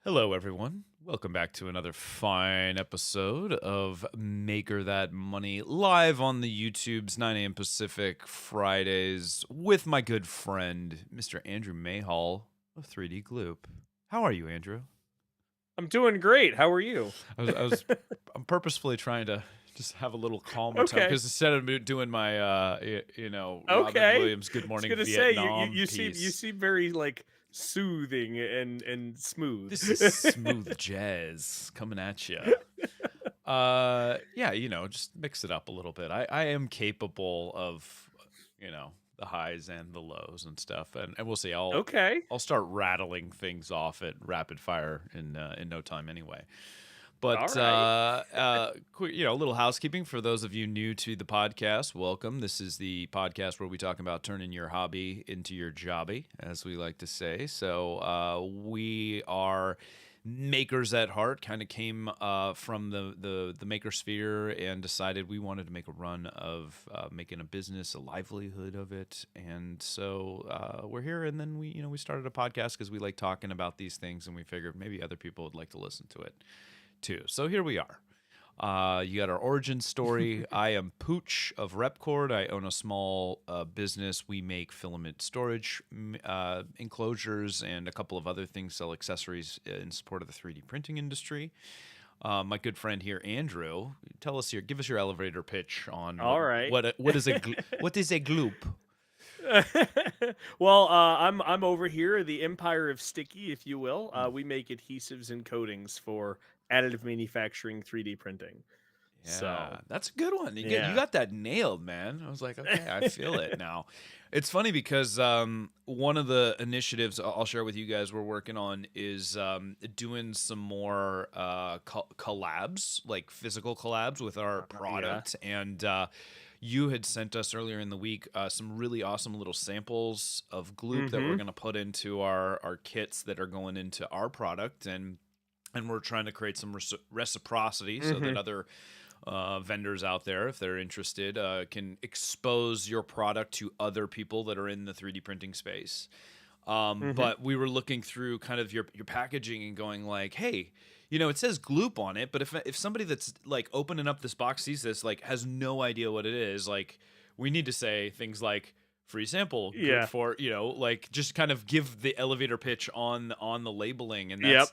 Hello, everyone. Welcome back to another fine episode of Maker That Money live on the YouTube's 9 a.m. Pacific Fridays with my good friend, Mr. Andrew Mayhall of 3D Gloop. How are you, Andrew? I'm doing great. How are you? I'm purposefully trying to just have a little calmer tone Okay. because instead of doing my, Robin Okay. Williams "Good I was Morning gonna say Vietnam" you piece. seem very like soothing and smooth. This is smooth jazz coming at you. Yeah, just mix it up a little bit. I am capable of, the highs and the lows and stuff, and we'll see. Okay. I'll start rattling things off at rapid fire in no time anyway. All But right. quick, a little housekeeping for those of you new to the podcast. Welcome. This is the podcast where we talk about turning your hobby into your jobby, as we like to say. So we are makers at heart. Kind of came from the maker sphere and decided we wanted to make a run of making a business, a livelihood of it. And so we're here. And then we started a podcast because we like talking about these things, and we figured maybe other people would like to listen to it too. So here we are. You got our origin story. I am Pooch of Repkord. I own a small business. We make filament storage enclosures and a couple of other things, sell accessories in support of the 3D printing industry. My good friend here, Andrew, tell us here. Give us your elevator pitch on All right. what is what is a gloop? Well, I'm over here, the Empire of Sticky, if you will. We make adhesives and coatings for additive manufacturing, 3D printing. Yeah, So that's a good one. You yeah. got that nailed, man. I was like, okay, I feel it now. It's funny because one of the initiatives I'll share with you guys we're working on is doing some more collabs, like physical collabs with our Yeah. product. And you had sent us earlier in the week some really awesome little samples of gloop that we're Mm-hmm. going to put into our kits that are going into our product. And we're trying to create some reciprocity so Mm-hmm. that other vendors out there, if they're interested, can expose your product to other people that are in the 3D printing space. Mm-hmm. But we were looking through kind of your packaging and going like, hey, it says Gloop on it, but if somebody that's like opening up this box sees this, like has no idea what it is, like we need to say things like free sample, good Yeah. for, like just kind of give the elevator pitch on the labeling. And Yep.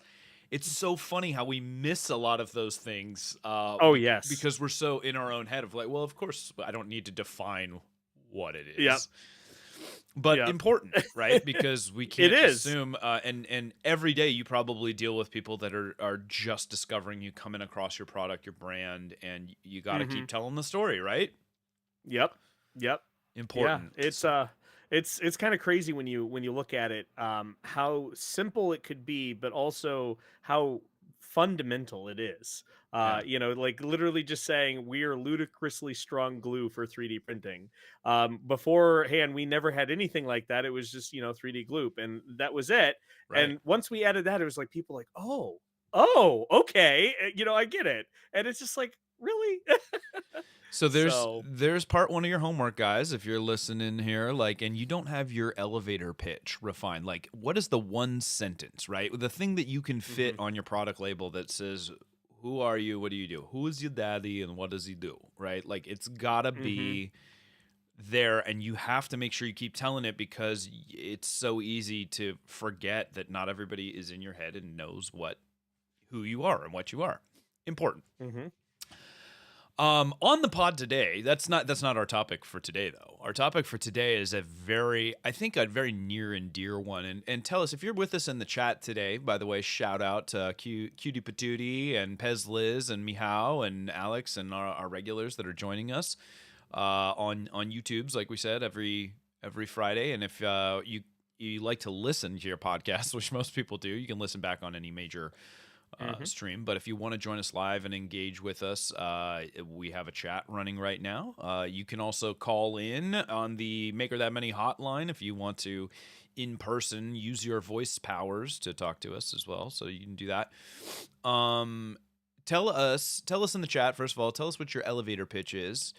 it's so funny how we miss a lot of those things Oh yes. because we're so in our own head of like, well, of course I don't need to define what it Yep. is, but Yep. important, right? Because we It can't is. assume. And every day you probably deal with people that are just discovering you, coming across your product, your brand, and you got to Mm-hmm. keep telling the story, right? Yep. Yep. Yeah. Important. It's kind of crazy when you look at it, how simple it could be, but also how fundamental it is. Yeah. Like literally just saying we are ludicrously strong glue for 3D printing. Beforehand, we never had anything like that. It was just 3D gloop, and that was it. Right. And once we added that, it was like people like, oh, okay, I get it. And it's just like, really? So there's So there's part one of your homework, guys. If you're listening here, like, and you don't have your elevator pitch refined, like, what is the one sentence, right? The thing that you can fit mhm, on your product label that says, "Who are you? What do you do? Who is your daddy, and what does he do?" Right? Like, it's gotta mhm. be there, and you have to make sure you keep telling it because it's so easy to forget that not everybody is in your head and knows who you are and what you are. Important. Mhm. On the pod today, that's not our topic for today though. Our topic for today is I think a very near and dear one. And tell us if you're with us in the chat today. By the way, shout out to Cutie Patootie and Pez Liz and Mihao and Alex and our regulars that are joining us on YouTube's, like we said, every Friday. And if you like to listen to your podcast, which most people do, you can listen back on any major Mhm. stream. But if you want to join us live and engage with us, we have a chat running right now. You can also call in on the Maker That Many hotline if you want to, in person, use your voice powers to talk to us as well. So you can do that. Tell us in the chat, first of all, tell us what your elevator pitch is,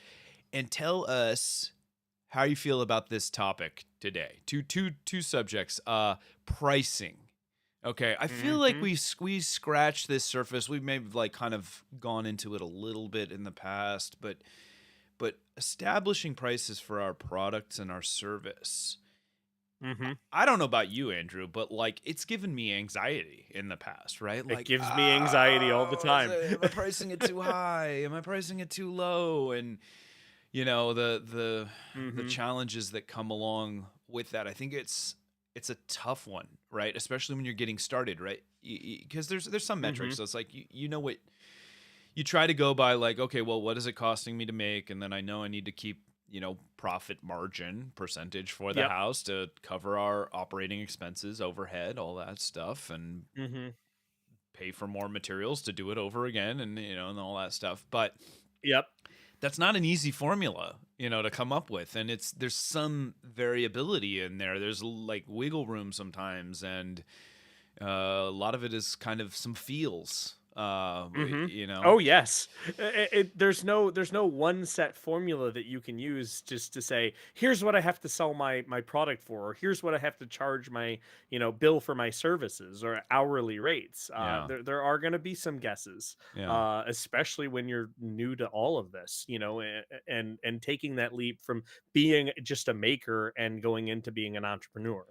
and tell us how you feel about this topic today. Two subjects. Pricing. Okay, I feel like Hmm. we scratched this surface. We may have like kind of gone into it a little bit in the past, but establishing prices for our products and our service. Hmm. I don't know about you, Andrew, but like it's given me anxiety in the past, right? It Like, gives me anxiety all the time. am I pricing it too high? Am I pricing it too low? And the Hmm. challenges that come along with that. I think it's a tough one, right? Especially when you're getting started, right? Because there's some Hmm. metrics. So it's like you know what you try to go by, like, okay, well, what is it costing me to make? And then I know I need to keep, profit margin percentage for the Yep. house to cover our operating expenses, overhead, all that stuff, and Hmm. pay for more materials to do it over again, and and all that stuff. But Yep. that's not an easy formula, to come up with, and there's some variability in there. There's like wiggle room sometimes, and a lot of it is kind of some feels, Hmm. you know. Oh yes. There's no one set formula that you can use just to say here's what I have to sell my product for, or here's what I have to charge my bill for my services or hourly rates. Yeah, There are going to be some guesses, yeah. especially when you're new to all of this, and taking that leap from being just a maker and going into being an entrepreneur.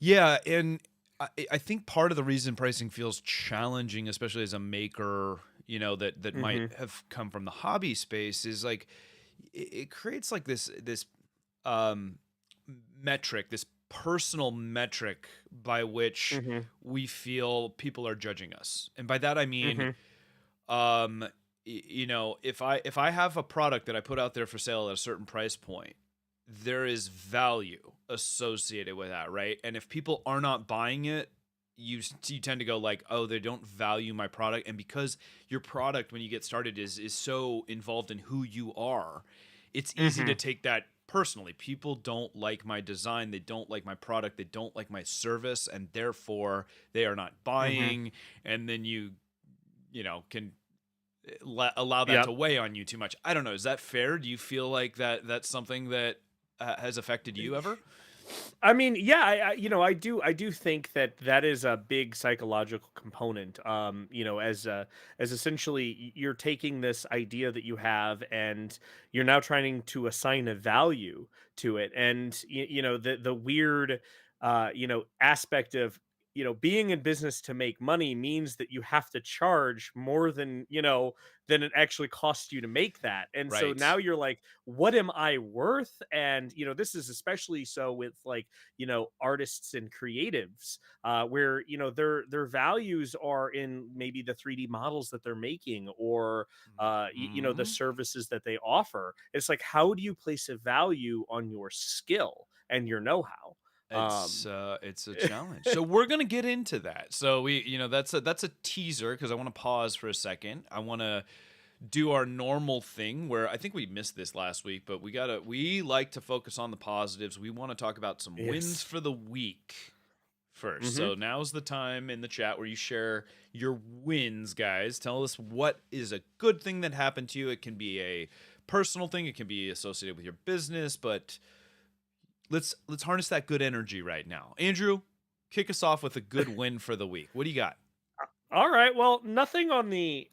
Yeah, and I think part of the reason pricing feels challenging, especially as a maker, that might Hmm. have come from the hobby space, is like it creates like this um, metric, this personal metric by which Hmm. we feel people are judging us, and by that I mean, Hmm. if I have a product that I put out there for sale at a certain price point, there is value associated with that, right? And if people are not buying it, you tend to go like, oh, they don't value my product. And because your product, when you get started, is so involved in who you are, it's easy to Hmm. take that personally. People don't like my design, they don't like my product, they don't like my service, and therefore they are not Hmm. buying. And then can allow that to Yep. weigh on you too much. I don't know. Is that fair? Do you feel like that's something that has affected you ever? I mean, yeah, I do think that that is a big psychological component. As essentially you're taking this idea that you have and you're now trying to assign a value to it, and the weird, aspect of being in business to make money means that you have to charge more than it actually costs you to make that, and so now Right. you're like, what am I worth? And this is especially so with like artists and creatives, where their values are in maybe the 3D models that they're making, or the Mhm. services that they offer. It's like, how do you place a value on your skill and your know-how? It's um uh it's a challenge. So we're going to get into that. So that's a teaser because I want to pause for a second. I want to do our normal thing where I think we missed this last week, but we like to focus on the positives. We want to talk about some wins yes. for the week first. Hmm. So now's the time in the chat where you share your wins, guys. Tell us what is a good thing that happened to you. It can be a personal thing, it can be associated with your business, but let's harness that good energy right now. Andrew, kick us off with a good win for the week. What do you got? All right. Well, nothing on the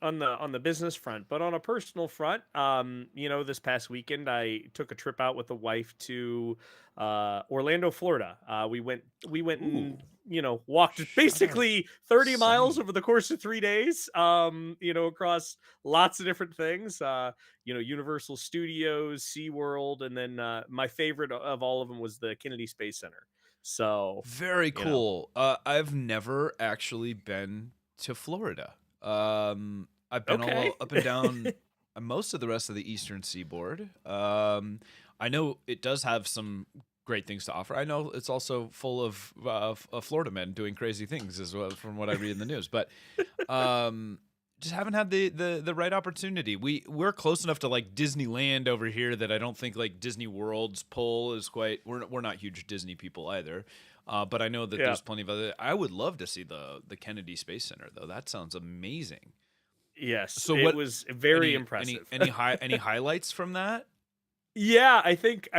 business front, but on a personal front, this past weekend I took a trip out with the wife to Orlando, Florida. We went Ooh, and walked shout out basically 30 miles sunny. over the course of 3 days. Across lots of different things. Universal Studios, SeaWorld, and then my favorite of all of them was the Kennedy Space Center. So, Very you know, cool. I've never actually been to Florida. I've been okay. all up and down most of the rest of the eastern seaboard. I know it does have some great things to offer. I know it's also full of Florida men doing crazy things, as well, from what I read in the news. But um, just haven't had the right opportunity. We're close enough to like Disneyland over here that I don't think like Disney World's pull is quite. We're not huge Disney people either. But I know that Yeah. there's plenty of other. I would love to see the Kennedy Space Center though. That sounds amazing. Yes, So it what? was very Any impressive. any highlights from that? Yeah, I think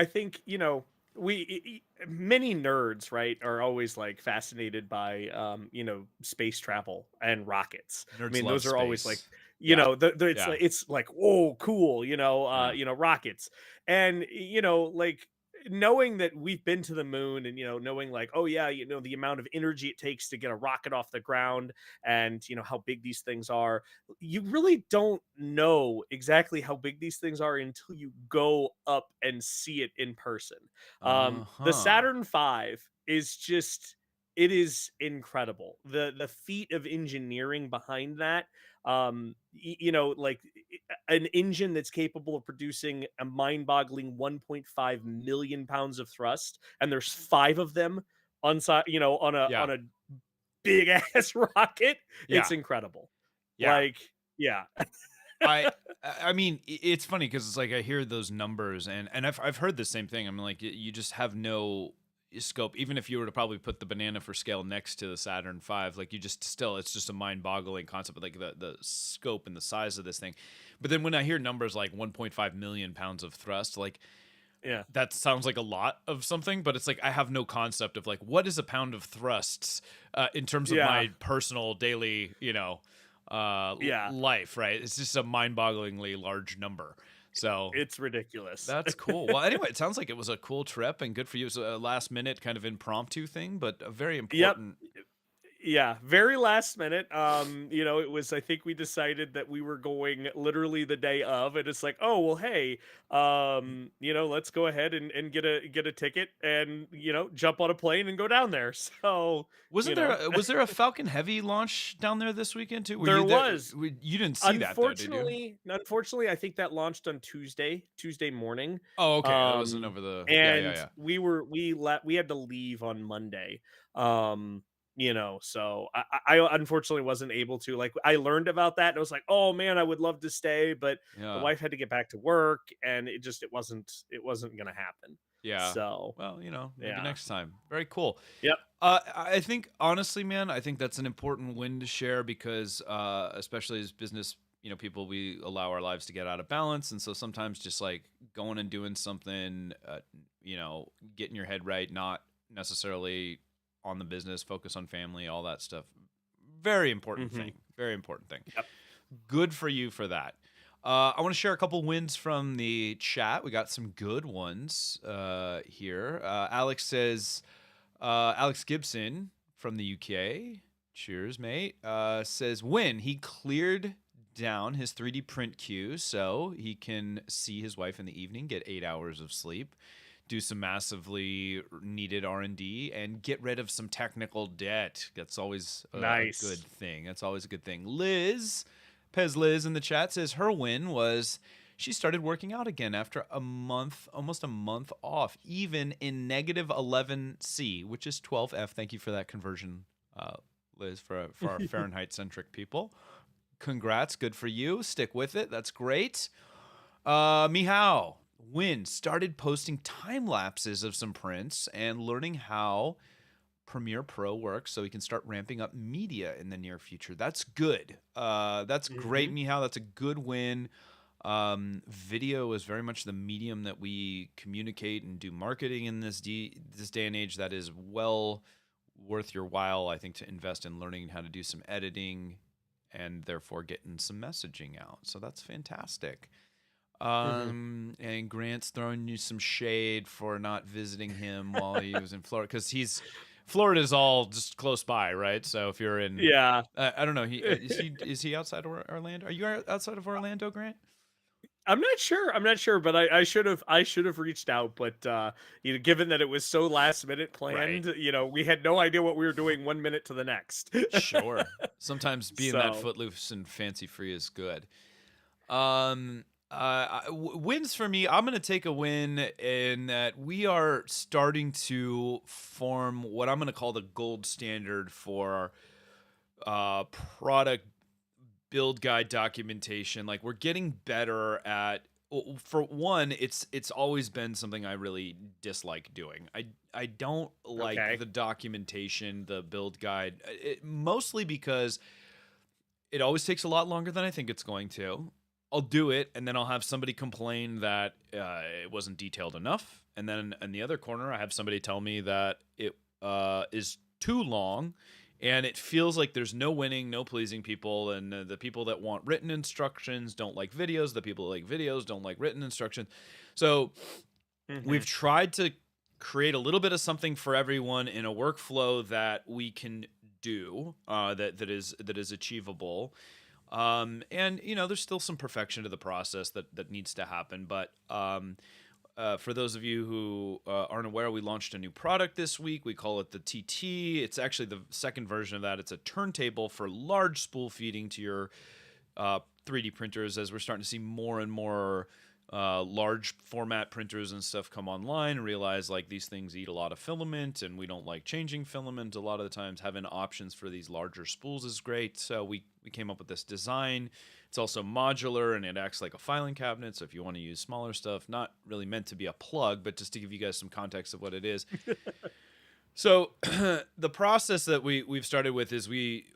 many nerds, right, are always like fascinated by space travel and rockets. I Nerds mean, love those are always like, space. Yeah. it's Yeah. it's like, oh cool, Yeah. rockets. And like, knowing that we've been to the moon, and knowing like, oh yeah, the amount of energy it takes to get a rocket off the ground, and how big these things are, you really don't know exactly how big these things are until you go up and see it in person. The Uh-huh. Saturn V is just, it is incredible. The feat of engineering behind that, like, an engine that's capable of producing a mind-boggling 1.5 million pounds of thrust, and there's 5 of them on side, Yeah. on a big ass rocket. It's Yeah. incredible. Yeah. Like, yeah. I I mean, it's funny because it's like I hear those numbers, and I've heard the same thing. I'm like, you just have no scope. Even if you were to probably put the banana for scale next to the Saturn V, like you just still, it's just a mind boggling concept. Like the scope and the size of this thing. But then when I hear numbers like 1.5 million pounds of thrust, like Yeah. that sounds like a lot of something, but it's like I have no concept of like what is a pound of thrusts in terms of Yeah. my personal daily, Yeah. life, right? It's just a mind-bogglingly large number. So It's ridiculous. that's cool. Well, anyway, it sounds like it was a cool trip and good for you. It was a last minute kind of impromptu thing, but a very Yep. important. Yeah, very last minute. It was, I think we decided that we were going literally the day of, and it's like, oh well, hey, let's go ahead and get a ticket, and jump on a plane and go down there. So, Wasn't you there know, was there a Falcon Heavy launch down there this weekend too? Were there you there? was, You didn't see that though, did you? unfortunately, I think that launched on Tuesday morning. Oh, okay. It wasn't Um, over the. Yeah, yeah, and yeah. we had to leave on Monday. Um, so I unfortunately wasn't able to. Like, I learned about that and I was like, oh man, I would love to stay, but the Yeah. wife had to get back to work, and it wasn't gonna happen. Yeah. So Well, maybe yeah. next time. Very cool. Yep. I think honestly, man, I think that's an important win to share because, especially as business, people, we allow our lives to get out of balance, and so sometimes just like going and doing something, getting your head right, not necessarily on the business, focus on family, all that stuff. Very important Hmm. thing. Very important thing. Yep. Good for you for that. I want to share a couple wins from the chat. We got some good ones here. Alex Gibson from the UK. Cheers, mate. Says win. He cleared down his 3D print queue so he can see his wife in the evening, get 8 hours of sleep, do some massively needed R&D, and get rid of some technical debt. That's always a good Nice. thing. That's always a good thing. Pez Liz in the chat says her win was she started working out again after a month, almost a month off, even in negative 11C, which is 12F. Thank you for that conversion, Liz, for our Fahrenheit centric people. Congrats, good for you. Stick with it. That's great. Mihao Win started posting time lapses of some prints and learning how Premiere Pro works so he can start ramping up media in the near future. That's good. That's great, Hmm. Mihao. That's a good win. Video is very much the medium that we communicate and do marketing in this day and age. That is well worth your while, I think, to invest in learning how to do some editing and therefore getting some messaging out. So that's fantastic. Hmm. And Grant's throwing you some shade for not visiting him while he was in Florida because Florida's all just close by, right? So if you're in, Yeah. I don't know, is he outside of Orlando? Are you outside of Orlando, Grant? I'm not sure, but I should have reached out, but given that it was so last minute Right. planned, we had no idea what we were doing 1 minute to the next. Sure. Sometimes being that So, footloose and fancy free is good. Wins for me. I'm going to take a win in that we are starting to form what I'm going to call the gold standard for product build guide documentation. Like we're getting better at. For one, it's always been something I really dislike doing. I don't like okay. the documentation, the build guide, mostly because it always takes a lot longer than I think it's going to. I'll do it, and then I'll have somebody complain that it wasn't detailed enough, and then in the other corner, I have somebody tell me that it is too long, and it feels like there's no winning, no pleasing people, and the people that want written instructions don't like videos. The people that like videos don't like written instructions. So we've Hmm. tried to create a little bit of something for everyone in a workflow that we can do that is achievable. And there's still some perfection to the process that needs to happen. But for those of you who aren't aware, we launched a new product this week. We call it the TT. It's actually the second version of that. It's a turntable for large spool feeding to your 3D printers, as we're starting to see more and more large format printers and stuff come online and realize like these things eat a lot of filament and we don't like changing filament a lot of the times. Having options for these larger spools is great. So we came up with this design. It's also modular and it acts like a filing cabinet. So if you want to use smaller stuff, not really meant to be a plug, but just to give you guys some context of what it is. So the process that we've started with is we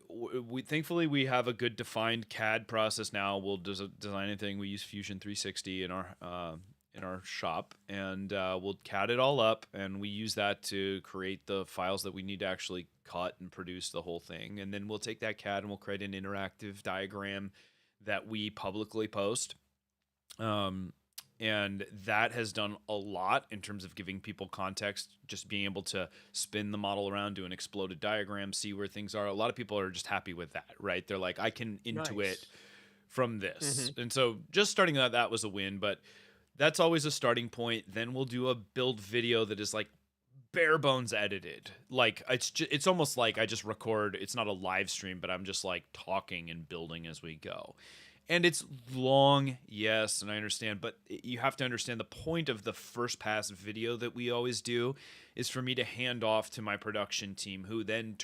thankfully we have a good defined CAD process now. We'll design anything. We use Fusion 360 in our shop, and we'll CAD it all up, and we use that to create the files that we need to actually cut and produce the whole thing. And then we'll take that CAD and we'll create an interactive diagram that we publicly post. And that has done a lot in terms of giving people context, just being able to spin the model around, do an exploded diagram, see where things are. A lot of people are just happy with that, right? They're like, I can intuit Nice. from this. And so just starting that was a win, but that's always a starting point. Then we'll do a build video that is like bare bones edited. Like it's almost like I just record. It's not a live stream, but I'm just like talking and building as we go. And it's long, yes, and I understand, but you have to understand the point of the first pass video that we always do is for me to hand off to my production team, who then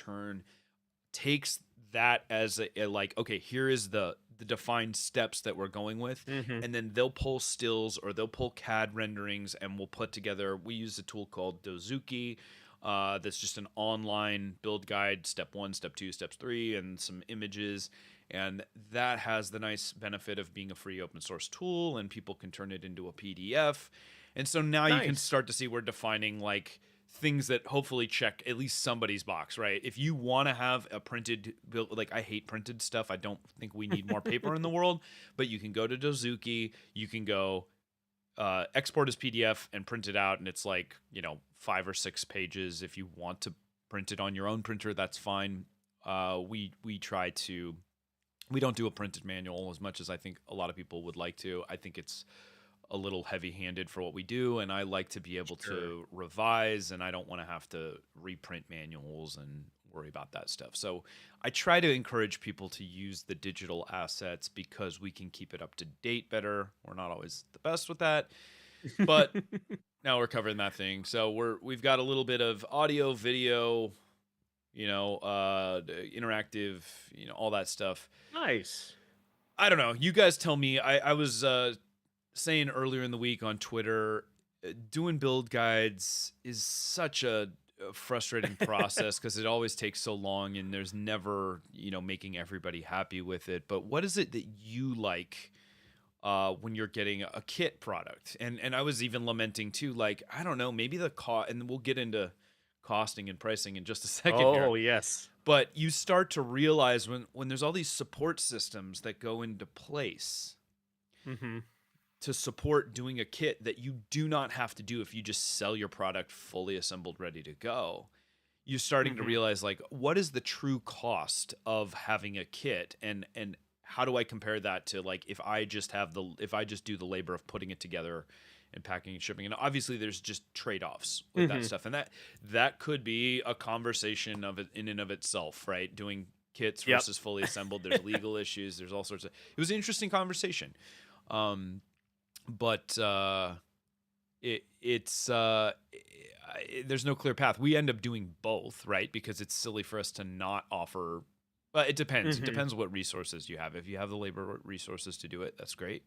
takes that as a like, okay, here is the defined steps that we're going with, Hmm. and then they'll pull stills or they'll pull CAD renderings, and we'll put together. We use a tool called Dozuki. That's just an online build guide, step 1, step 2, steps 3, and some images. And that has the nice benefit of being a free open source tool, and people can turn it into a PDF. And so now you can Nice. start to see we're defining like things that hopefully check at least somebody's box, right? If you want to have a printed build, like I hate printed stuff. I don't think we need more paper in the world, but you can go to Dozuki, you can go export as PDF and print it out, and it's like 5 or 6 pages. If you want to print it on your own printer, that's fine. We try to we don't do a printed manual as much as I think a lot of people would like to. I think it's a little heavy-handed for what we do, and I like to be able Sure. to revise, and I don't want to have to reprint manuals and worry about that stuff. So I try to encourage people to use the digital assets because we can keep it up to date better. We're not always the best with that, but now we're covering that thing. So we've got a little bit of audio, video, interactive, all that stuff. Nice. I don't know. You guys tell me. I was saying earlier in the week on Twitter, doing build guides is such a frustrating process because it always takes so long and there's never, making everybody happy with it. But what is it that you like when you're getting a kit product? And I was even lamenting too, like, I don't know, maybe the cost, and we'll get into costing and pricing in just a second here. Oh, yes. But you start to realize when there's all these support systems that go into place Hmm. to support doing a kit that you do not have to do if you just sell your product fully assembled, ready to go. You're starting to Hmm. realize like what is the true cost of having a kit, and how do I compare that to like if I just do the labor of putting it together and packing and shipping. And obviously there's just trade-offs with that Hmm. stuff, and that could be a conversation of it in and of itself, right? Doing kits Yep. versus fully assembled, there's legal issues, there's all sorts of it was an interesting conversation. Um but it's there's no clear path. We end up doing both, right? Because it's silly for us to not offer. But it depends. It Hmm. depends what resources you have. If you have the labor resources to do it, that's great.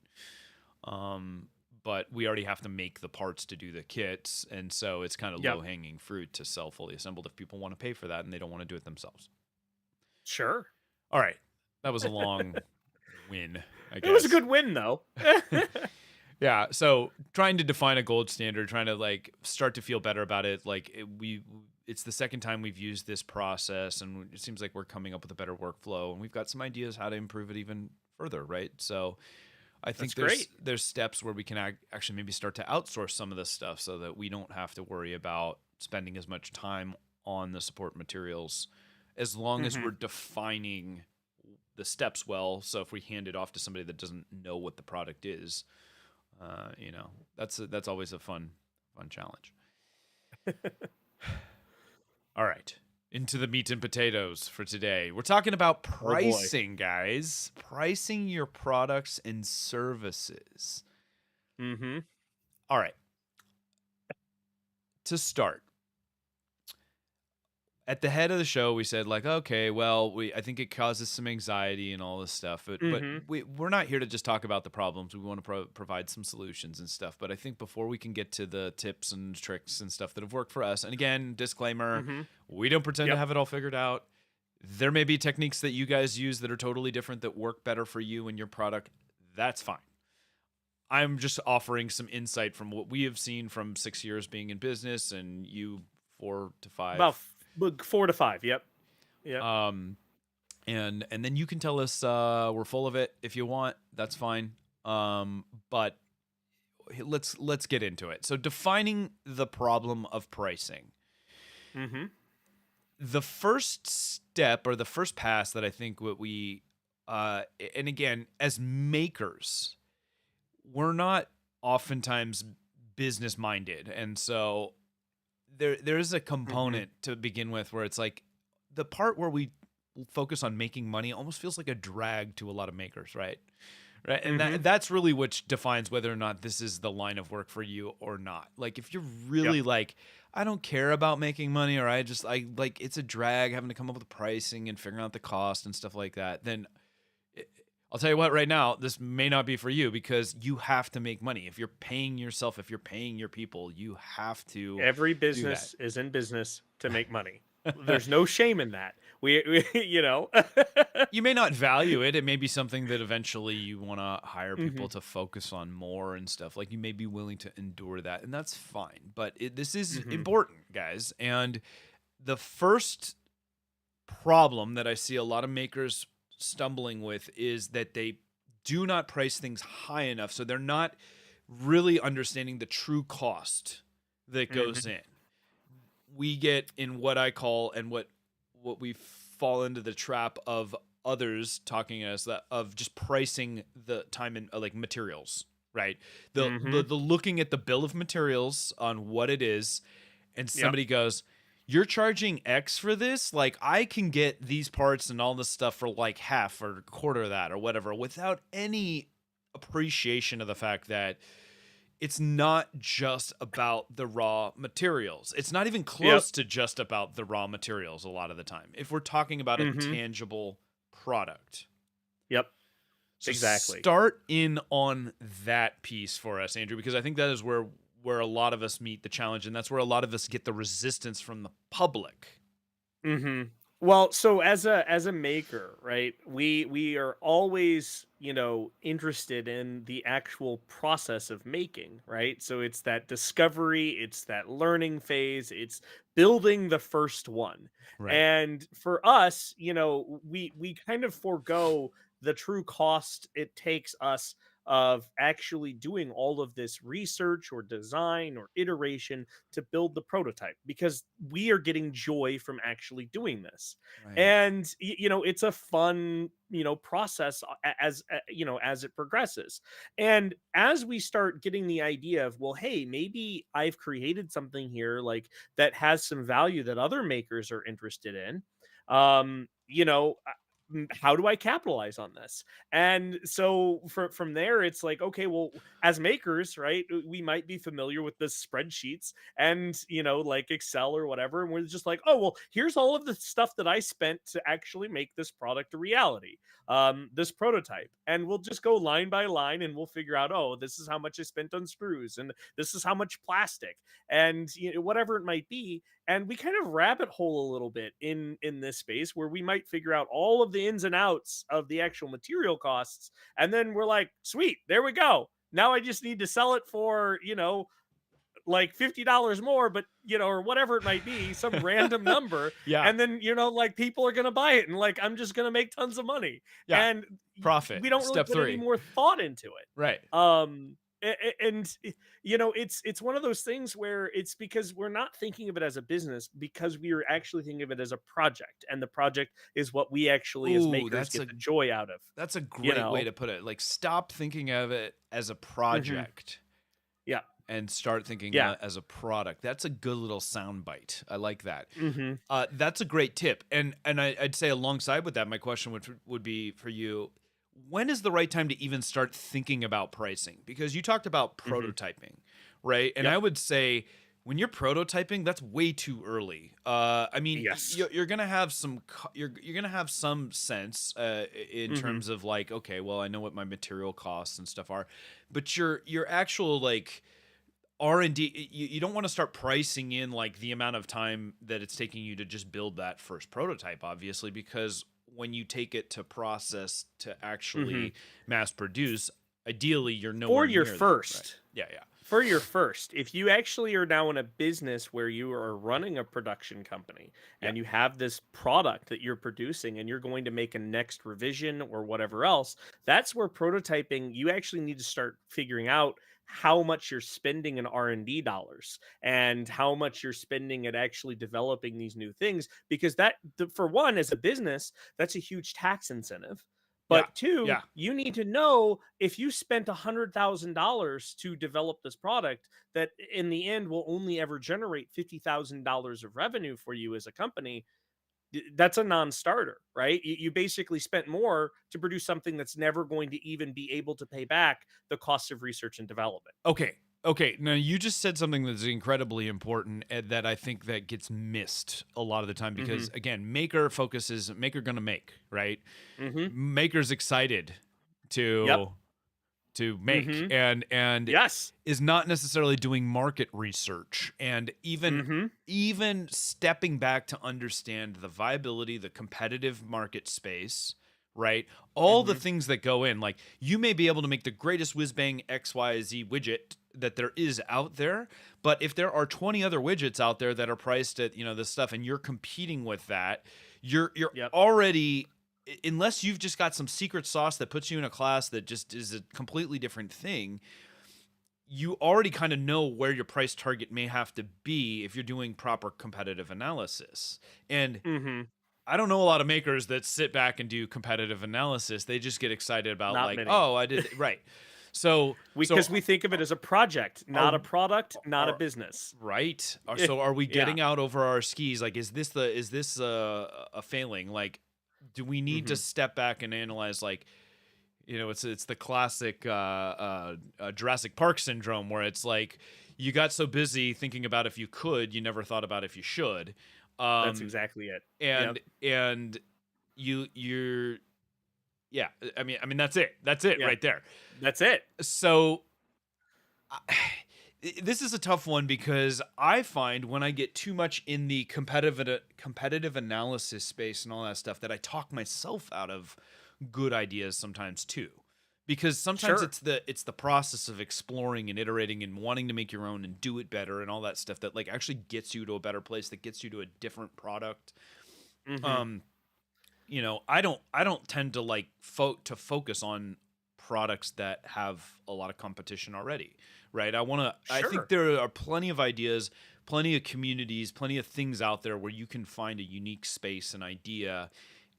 Um, but we already have to make the parts to do the kits, and so it's kind of Yep. low hanging fruit to sell fully assembled if people want to pay for that and they don't want to do it themselves. Sure. All right, that was a long win, I It was a guess. good win, though. Yeah, so trying to define a gold standard, trying to like start to feel better about it. Like it's the second time we've used this process, and it seems like we're coming up with a better workflow, and we've got some ideas how to improve it even further, right? So I That's think great. there's steps where we can actually maybe start to outsource some of this stuff, so that we don't have to worry about spending as much time on the support materials, as long as Hmm. we're defining the steps well. So if we hand it off to somebody that doesn't know what the product is, that's always a fun challenge. All right, into the meat and potatoes for today. We're talking about Oh boy. pricing, guys. Pricing your products and services. Hmm. All right, to start, at the head of the show, we said like, okay, well, I think it causes some anxiety and all this stuff, but Hmm. we're not here to just talk about the problems. We want to provide some solutions and stuff. But I think before we can get to the tips and tricks and stuff that have worked for us, and again, disclaimer, Hmm. we don't pretend to Yep. have it all figured out. There may be techniques that you guys use that are totally different that work better for you and your product. That's fine. I'm just offering some insight from what we have seen from 6 years being in business, and you 4 to 5. About 4 to 5. Yep. Yep. Um, and then you can tell us we're full of it if you want. That's fine. But let's get into it. So defining the problem of pricing. Hmm. The first step or the first pass that I think what we and again, as makers, we're not oftentimes business minded, and so there's a Hmm. component to begin with where it's like the part where we focus on making money almost feels like a drag to a lot of makers, right? Right, and Hmm. that's really which defines whether or not this is the line of work for you or not. Like if you're Yep. really like, I don't care about making money, or I like it's a drag having to come up with pricing and figuring out the cost and stuff like that, then I'll tell you what, right now, this may not be for you, because you have to make money. If you're paying yourself, if you're paying your people, you have to Every do that. business is in business to make money. There's no shame in that. We you know. You may not value it. It may be something that eventually you want to hire Hmm. people to focus on more and stuff. Like you may be willing to endure that, and that's fine. But this is Hmm. important, guys. And the first problem that I see a lot of makers stumbling with is that they do not price things high enough. So they're not really understanding the true cost that goes Hmm. in. We get in what I call, and what we fall into the trap of others talking at us, that of just pricing the time and like materials, right? Hmm. The looking at the bill of materials on what it is, and Yep. somebody goes, "You're charging X for this? Like I can get these parts and all this stuff for like half or a quarter of that or whatever," without any appreciation of the fact that it's not just about the raw materials. It's not even Yep. close to just about the raw materials a lot of the time, if we're talking about a Hmm. tangible product. Yep. So Exactly. start in on that piece for us, Andrew, because I think that is where a lot of us meet the challenge, and that's where a lot of us get the resistance from the public. Hmm. Well, so as a maker, right? We are always, interested in the actual process of making, right? So it's that discovery, it's that learning phase, it's building the first one. Right. And for us, we kind of forego the true cost it takes us of actually doing all of this research or design or iteration to build the prototype, because we are getting joy from actually doing this. Right. And it's a fun process, as it progresses. And as we start getting the idea of, well, hey, maybe I've created something here like that has some value that other makers are interested in, how do I capitalize on this? And so from there, it's like, okay, well, as makers, right, we might be familiar with the spreadsheets and, like Excel or whatever. And we're just like, oh, well, here's all of the stuff that I spent to actually make this product a reality, this prototype. And we'll just go line by line and we'll figure out, oh, this is how much I spent on screws and this is how much plastic and whatever it might be. And we kind of rabbit hole a little bit in this space where we might figure out all of the ins and outs of the actual material costs, and then we're like, sweet, there we go. Now I just need to sell it for, like $50 more, but or whatever it might be, some random number, Yeah. and then like people are gonna buy it, and like I'm just gonna make tons of money, Yeah. and Profit. we don't really Step put any 3. more thought into it. Right. And it's one of those things where it's because we're not thinking of it as a business, because we are actually thinking of it as a project, and the project is what we actually as Ooh, makers get the joy out of. that's a You great way know, to put it. Like, stop thinking of it as a hmm project yeah, and start thinking yeah, as a product. That's a good little sound bite. I like that. hmm That's a great tip. And I'd say alongside with that, my question would be for you: when is the right time to even start thinking about pricing? Because you talked about hmm prototyping, right? And I yep, would say when you're prototyping, that's way too early. I mean, yes, you're gonna have you're gonna have some sense in hmm terms of like, okay, well, I know what my material costs and stuff are, but your actual like R&D, you don't want to start pricing in like the amount of time that it's taking you to just build that first prototype, obviously, because when you take it to process to hmm actually mass produce, ideally you're for nowhere your near that, right? first Yeah, yeah. for your first, if you actually are now in a business where you are running a production company Yeah. and you have this product that you're producing and you're going to make a next revision or whatever else, that's where prototyping, you actually need to start figuring out how much you're spending in R&D dollars and how much you're spending at actually developing these new things, because for one, as a business, that's a huge tax incentive. Yeah. But two, Yeah. you need to know, if you spent $100,000 to develop this product, that in the end will only ever generate $50,000 of revenue for you as a company. That's a non-starter, right? You basically spent more to produce something that's never going to even be able to pay back the cost of research and development. Okay. Okay. Now you just said something that's incredibly important and that I think that gets missed a lot of the time Mm-hmm. because again, maker gonna make, right? Mm-hmm. Maker's excited Yep. to make Mm-hmm. and Yes. is not necessarily doing market research and Mm-hmm. even stepping back to understand the viability, the competitive market space, right? All the Mm-hmm. things that go in. Like you may be able to make the greatest whiz bang XYZ widget that there is out there, but if there are 20 other widgets out there that are priced at, this stuff and you're competing with that, you're Yep. already, unless you've just got some secret sauce that puts you in a class that just is a completely different thing, you already kind of know where your price target may have to be if you're doing proper competitive analysis. And Mm-hmm. I don't know a lot of makers that sit back and do competitive analysis. They just get excited about Not like, many. oh, I did right. So Because we think of it as a project, are not a product, not a are business. right. Eh, So are we yeah. getting out over our skis? Like, is this a failing? Like, do we need to Mm-hmm. step back and analyze like, it's the classic Jurassic Park syndrome where it's like you got so busy thinking about if you could, you never thought about if you should, That's um, exactly it. Yep. and you're yeah. I mean that's it Yeah. right there. That's it. So I- this is a tough one because I find when I get too much in the competitive analysis space and all that stuff that I talk myself out of good ideas sometimes too. Because sometimes Sure. it's the process of exploring and iterating and wanting to make your own and do it better and all that stuff that like actually gets you to a better place, that gets you to a different product. Mhm. Um I don't tend to like focus on products that have a lot of competition already, right? I think Sure. there are plenty of ideas, plenty of communities, plenty of things out there where you can find a unique space and idea,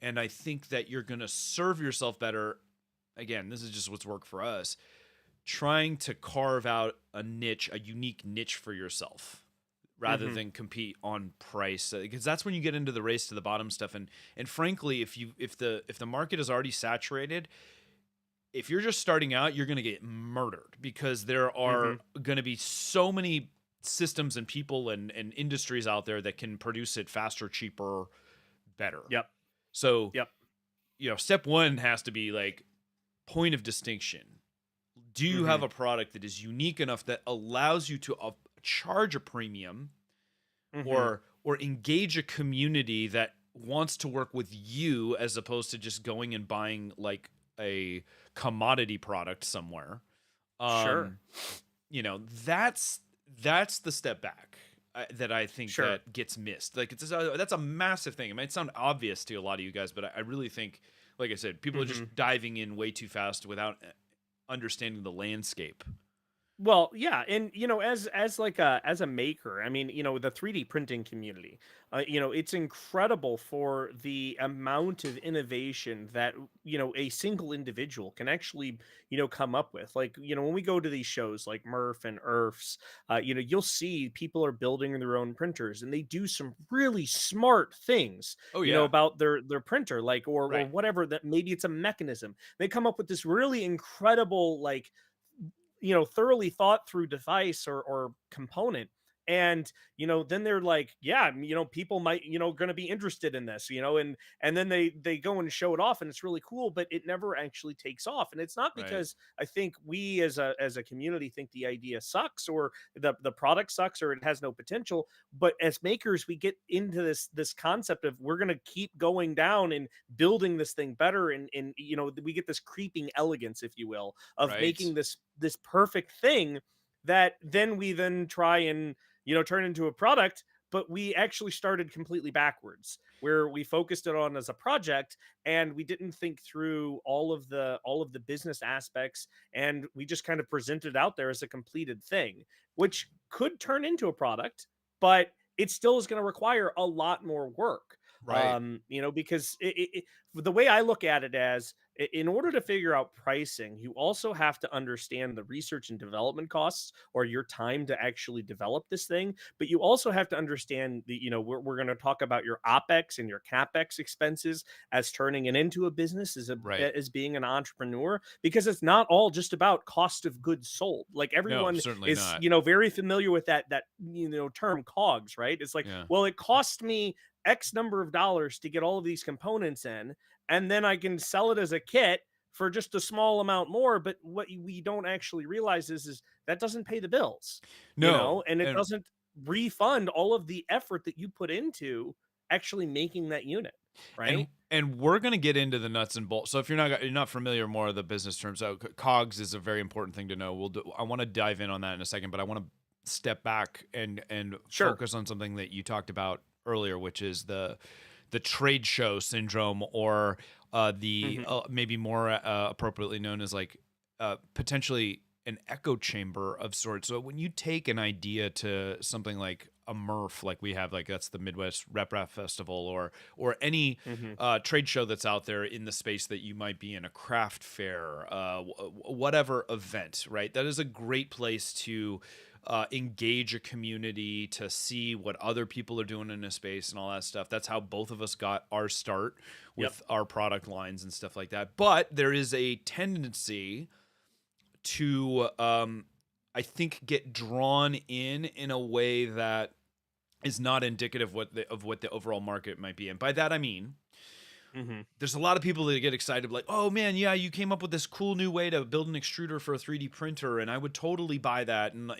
and I think that you're going to serve yourself better. Again, this is just what's worked for us, trying to carve out a unique niche for yourself rather Mhm. than compete on price, because that's when you get into the race to the bottom stuff. And frankly, if the market is already saturated, if you're just starting out, you're going to get murdered because there are Mhm. going to be so many systems and people and industries out there that can produce it faster, cheaper, better. Yep. So, Yep. step one has to be like point of distinction. Do you have Mhm. a product that is unique enough that allows you to charge a premium Mhm. or engage a community that wants to work with you as opposed to just going and buying like a commodity product somewhere. Sure. Um, you know, that's the step back that I think Sure. that gets missed. Like that's a massive thing. It might sound obvious to a lot of you guys, but I really think, like I said, people are Hmm. just diving in way too fast without understanding the landscape. Well, yeah, and as like a maker, I mean, the 3D printing community, it's incredible for the amount of innovation that a single individual can actually come up with. Like, when we go to these shows like Murph and Earths, you'll see people are building their own printers, and they do some really smart things, Oh yeah, about their printer, like or right, whatever, that maybe it's a mechanism. They come up with this really incredible, like, thoroughly thought through device or component. And then they're like, yeah, people might, going to be interested in this, and then they go and show it off, and it's really cool, but it never actually takes off. And it's not right, because I think we as a community think the idea sucks, or the product sucks, or it has no potential. But as makers, we get into this concept of, we're going to keep going down and building this thing better, and we get this creeping elegance, if you will, of right, making this perfect thing that then we then try and turn into a product. But we actually started completely backwards, where we focused it on as a project, and we didn't think through all of the business aspects, and we just kind of presented it out there as a completed thing, which could turn into a product, but it still is going to require a lot more work. right, Because the way I look at it, as in order to figure out pricing, you also have to understand the research and development costs, or your time to actually develop this thing. But you also have to understand the, we're going to talk about your OPEX and your CAPEX expenses as turning it into a business, right. as being an entrepreneur, because it's not all just about cost of goods sold. Like, No, everyone certainly is, not. very familiar with that term COGS, right? It's like, Yeah, well, it cost me X number of dollars to get all of these components in, and then I can sell it as a kit for just a small amount more. But what we don't actually realize is that doesn't pay the bills, no, and it and doesn't refund all of the effort that you put into actually making that unit, and right? and we're gonna get into the nuts and bolts. So if you're not familiar more of the business terms, so COGS is a very important thing to know. I want to dive in on that in a second, but I want to step back and Sure. focus on something that you talked about earlier, which is the trade show syndrome, or the Hmm. maybe more appropriately known as like potentially an echo chamber of sorts. So when you take an idea to something like a Murph, like we have, like that's the Midwest Rep Rap Festival, or any Hmm. trade show that's out there in the space that you might be in, a craft fair, whatever event, right? That is a great place to engage a community, to see what other people are doing in a space and all that stuff. That's how both of us got our start Yep. with our product lines and stuff like that. But there is a tendency to, I think, get drawn in a way that is not indicative of what the overall market might be. And by that I mean, Hmm. there's a lot of people that get excited, like, oh man, yeah, you came up with this cool new way to build an extruder for a 3D printer, and I would totally buy that. And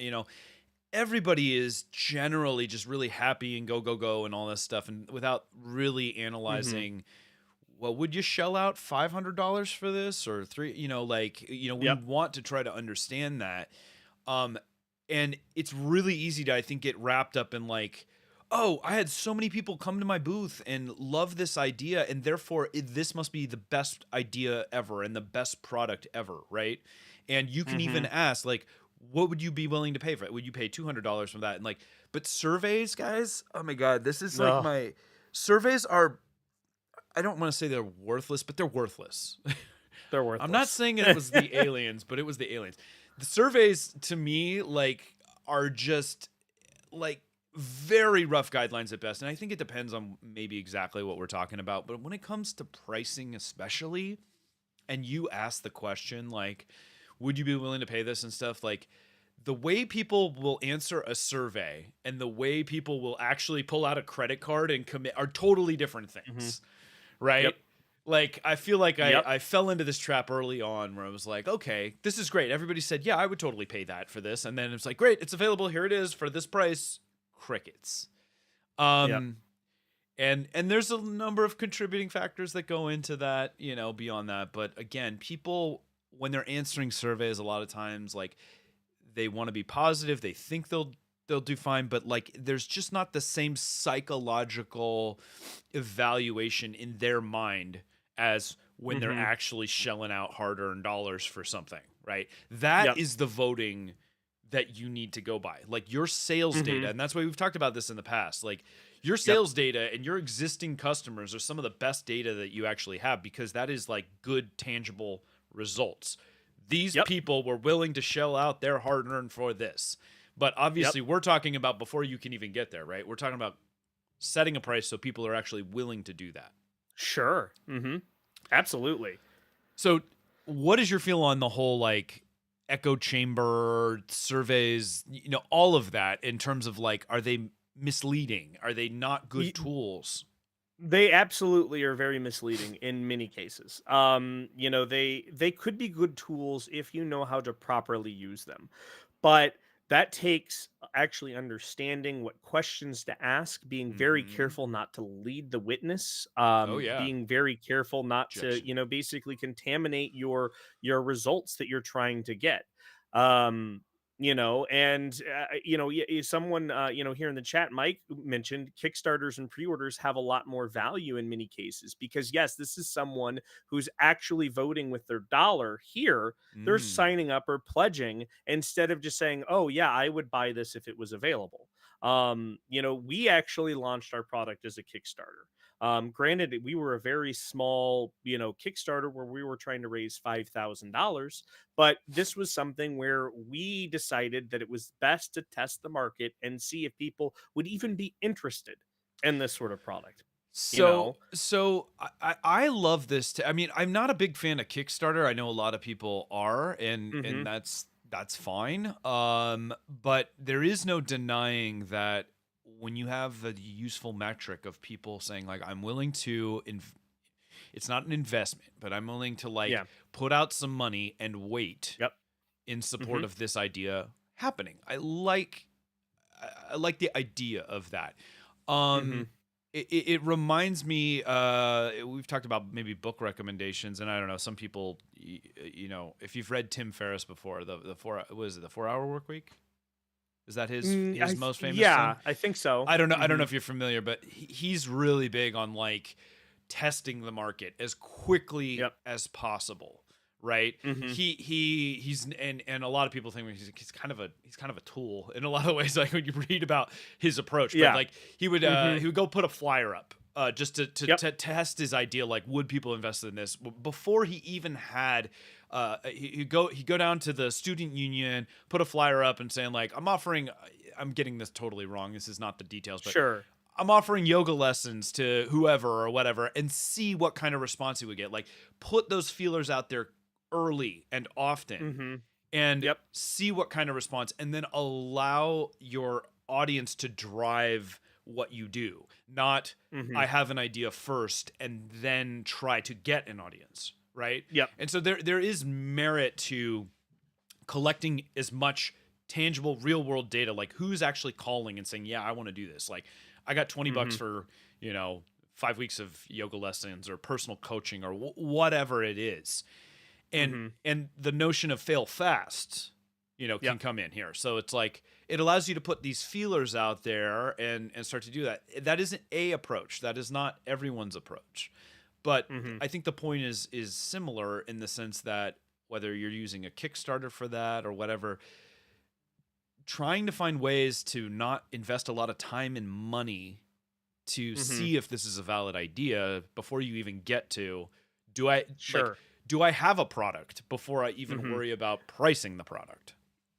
everybody is generally just really happy and go go go and all this stuff, and without really Hmm. analyzing, well, would you shell out $500 for this, or three? We Yep. want to try to understand that. Um, and it's really easy to, I think, get wrapped up in like, oh, I had so many people come to my booth and love this idea, and therefore this must be the best idea ever and the best product ever, right? And you can even Hmm. ask, like, what would you be willing to pay for it? Would you pay $200 for that? And like, but surveys, guys, oh my God, this is like No, my surveys are, I don't want to say they're worthless, but they're worthless. they're I'm not worthless. saying it was the aliens, but it was the aliens. The surveys to me like are just like very rough guidelines at best, and I think it depends on maybe exactly what we're talking about. But when it comes to pricing, especially, and you ask the question like, would you be willing to pay this and stuff, like the way people will answer a survey and the way people will actually pull out a credit card and commit are totally different Hmm. things, right? Yep. Like I feel like I, Yep. I fell into this trap early on where I was like, okay, this is great. Everybody said, yeah, I would totally pay that for this. And then it's like, great, it's available. Here it is for this price. Crickets. Yep. Um, And there's a number of contributing factors that go into that, beyond that. But again, people, when they're answering surveys, a lot of times, like, they want to be positive, they think they'll do fine, but like there's just not the same psychological evaluation in their mind as when they're Mhm. actually shelling out hard-earned dollars for something, right? That Yep. is the voting that you need to go by. Like your sales data, Mhm. and that's why we've talked about this in the past. Like your Yep. sales data and your existing customers are some of the best data that you actually have, because that is like good tangible results. These Yep. people were willing to shell out their hard-earned for this. But Yep. obviously we're talking about before you can even get there, right? We're talking about setting a price so people are actually willing to do that. Sure. Mhm. Absolutely. So, what is your feel on the whole like echo chamber surveys, all of that, in terms of like, are they misleading? Are they not good tools? They absolutely are very misleading in many cases. They could be good tools if you know how to properly use them. But that takes actually understanding what questions to ask, being very Mhm. careful not to lead the witness, Oh yeah. being very careful not to, Objection. basically contaminate your results that you're trying to get. Um, someone here in the chat, Mike mentioned Kickstarters and pre-orders have a lot more value in many cases because yes, this is someone who's actually voting with their dollar. Here they're Mm. signing up or pledging instead of just saying, "Oh yeah, I would buy this if it was available." We actually launched our product as a Kickstarter. Granted, we were a very small, Kickstarter where we were trying to raise $5,000, but this was something where we decided that it was best to test the market and see if people would even be interested in this sort of product. You So, know? so I love this. I mean, I'm not a big fan of Kickstarter. I know a lot of people are, and Hmm. that's fine. But there is no denying that when you have a useful metric of people saying like, I'm willing to, it's not an investment, but I'm willing to like Yeah. put out some money and wait Yep. in support Hmm. of this idea happening. I like the idea of that. Hmm. It reminds me. We've talked about maybe book recommendations, and I don't know. Some people, if you've read Tim Ferriss before, the four, what is it, the 4 Hour Work Week? Is that his most famous thing? Yeah, I think so. I don't know. I don't know Hmm. if you're familiar, but he's really big on like testing the market as quickly Yep. as possible. Right. Hmm. He's and a lot of people think he's kind of a tool in a lot of ways. Like when you read about his approach, but Yeah. like he would Hmm. he would go put a flyer up just Yep. to test his idea. Like, would people invest in this before he even had he go down to the student union, put a flyer up and saying like, I'm getting this totally wrong. This is not the details, but Sure. I'm offering yoga lessons to whoever or whatever, and see what kind of response he would get. Like, put those feelers out there early and often Hmm. and Yep. see what kind of response, and then allow your audience to drive what you do. Not, Hmm. I have an idea first and then try to get an audience, right? Yep. And so there is merit to collecting as much tangible real world data, like who's actually calling and saying, yeah, I want to do this. Like, I got 20 bucks Hmm. for 5 weeks of yoga lessons or personal coaching or whatever it is. and Hmm. and the notion of fail fast can Yep. come in here. So it's like, it allows you to put these feelers out there and start to do that. That isn't a approach, that is not everyone's approach, but Hmm. I think the point is similar in the sense that whether you're using a Kickstarter for that or whatever, trying to find ways to not invest a lot of time and money to Hmm. see if this is a valid idea before you even get to, do I like Sure. do I have a product before I even Hmm. worry about pricing the product?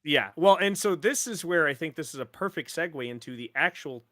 Yeah. Well, and so this is where I think this is a perfect segue into the actual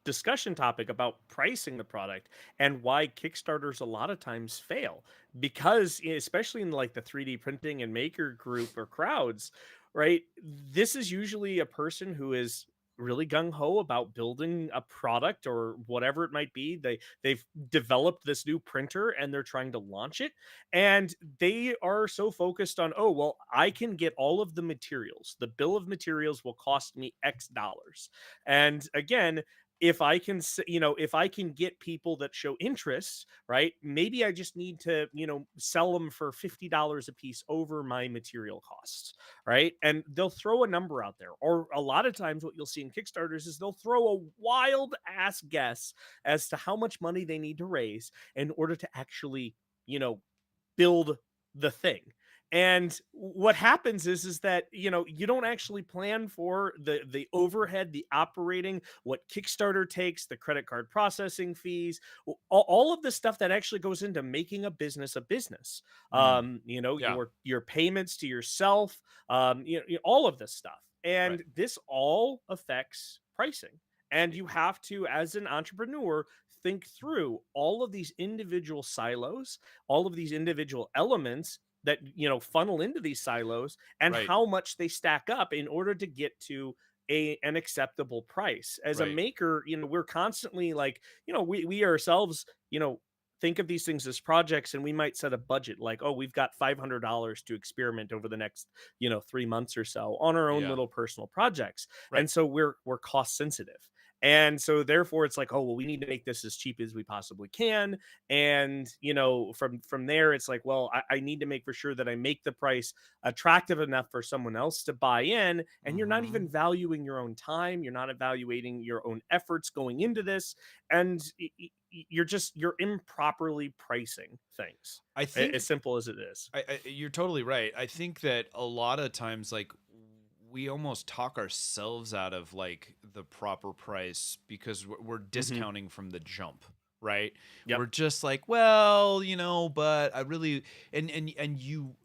discussion topic about pricing the product and why Kickstarters a lot of times fail because especially in like the 3D printing and maker group or crowds, right? This is usually a person who is really gung ho about building a product or whatever it might be. They've developed this new printer and they're trying to launch it, and they are so focused on, oh well, I can get all of the materials. The bill of materials will cost me X dollars. And again, if I can, if I can get people that show interest, right? Maybe I just need to, sell them for $50 a piece over my material costs, right? And they'll throw a number out there. Or a lot of times, what you'll see in Kickstarters is they'll throw a wild ass guess as to how much money they need to raise in order to actually, you know, build the thing. And what happens is that you don't actually plan for the overhead, the operating, what Kickstarter takes, the credit card processing fees, all of the stuff that actually goes into making a business a business. Mm. Yeah. Your payments to yourself, all of this stuff, Right. and this all affects pricing. And you have to, as an entrepreneur, think through all of these individual silos, all of these individual elements that funnel into these silos, and Right. how much they stack up in order to get to an acceptable price. As a Right. maker, we're constantly like, we ourselves, think of these things as projects, and we might set a budget like, oh, we've got $500 to experiment over the next 3 months or so on our own Yeah. little personal projects. Right. And so we're cost sensitive, and so therefore it's like, oh well, we need to make this as cheap as we possibly can. And from there it's like, well, I need to make for sure that I make the price attractive enough for someone else to buy in. And you're not even Hmm. valuing your own time, you're not evaluating your own efforts going into this, and you're improperly pricing things. I As think simple as it is. you're totally right. I think that a lot of times, like, we almost talk ourselves out of like the proper price because we're Hmm. discounting from the jump, right? Yep. We're just like, well, but I really, and you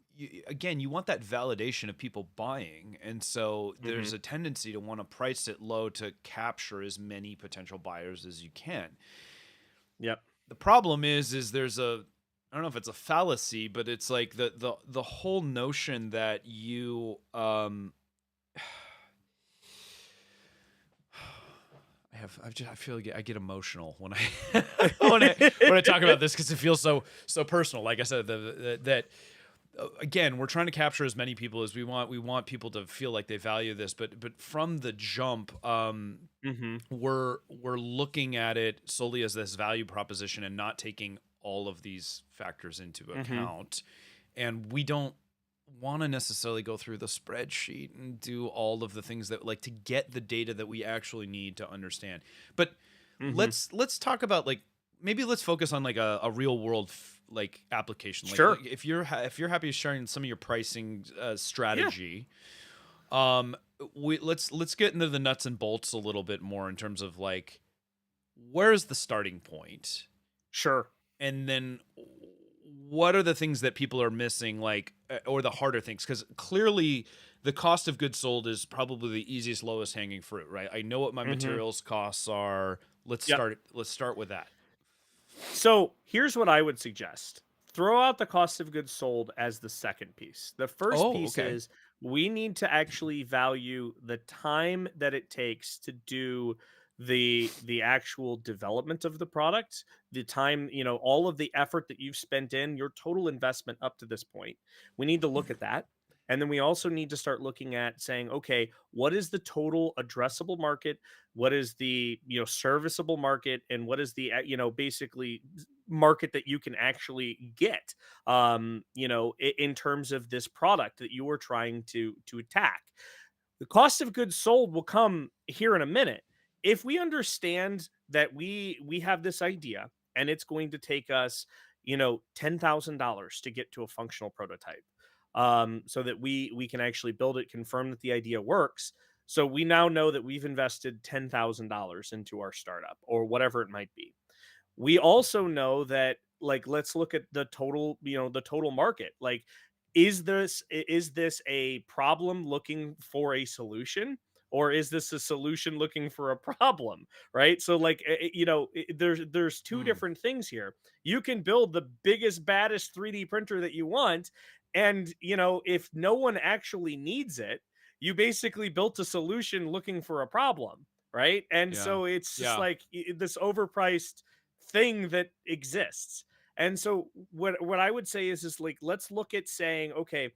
again, you want that validation of people buying, and so Hmm. there's a tendency to want to price it low to capture as many potential buyers as you can. Yep. The problem is there's a, I don't know if it's a fallacy, but it's like the whole notion that you I feel like I get emotional when I when I talk about this because it feels so personal. Like I said, that again, we're trying to capture as many people as we want. We want people to feel like they value this, but from the jump, Hmm. we're looking at it solely as this value proposition and not taking all of these factors into Hmm. account. And we don't want to necessarily go through the spreadsheet and do all of the things that, like, to get the data that we actually need to understand. But Hmm. let's talk about, like, maybe let's focus on like a real world like application. Like Sure. if you're if you're happy sharing some of your pricing Yeah. strategy, let's get into the nuts and bolts a little bit more in terms of like, where's the starting point, Sure. and then what are the things that people are missing, like, or the harder things, because clearly the cost of goods sold is probably the easiest, lowest hanging fruit, right? I know what my Hmm. materials costs are. Yep. Let's start with that. So here's what I would suggest: throw out the cost of goods sold as the second piece. The first Oh, piece okay. is we need to actually value the time that it takes to do the actual development of the product, the time, all of the effort that you've spent in your total investment up to this point. We need to look at that. And then we also need to start looking at saying, okay, what is the total addressable market? What is the serviceable market? And what is the basically market that you can actually get, in terms of this product that you are trying to attack. The cost of goods sold will come here in a minute. If we understand that we have this idea and it's going to take us, $10,000 to get to a functional prototype, so that we can actually build it, confirm that the idea works. So we now know that we've invested $10,000 into our startup or whatever it might be. We also know that, like, let's look at the total market. Like, is this a problem looking for a solution, or is this a solution looking for a problem, right? So like, there's two Hmm. different things here. You can build the biggest baddest 3D printer that you want, and if no one actually needs it, you basically built a solution looking for a problem, right? And Yeah. so it's just Yeah. like this overpriced thing that exists. And so what I would say is like, let's look at saying, okay,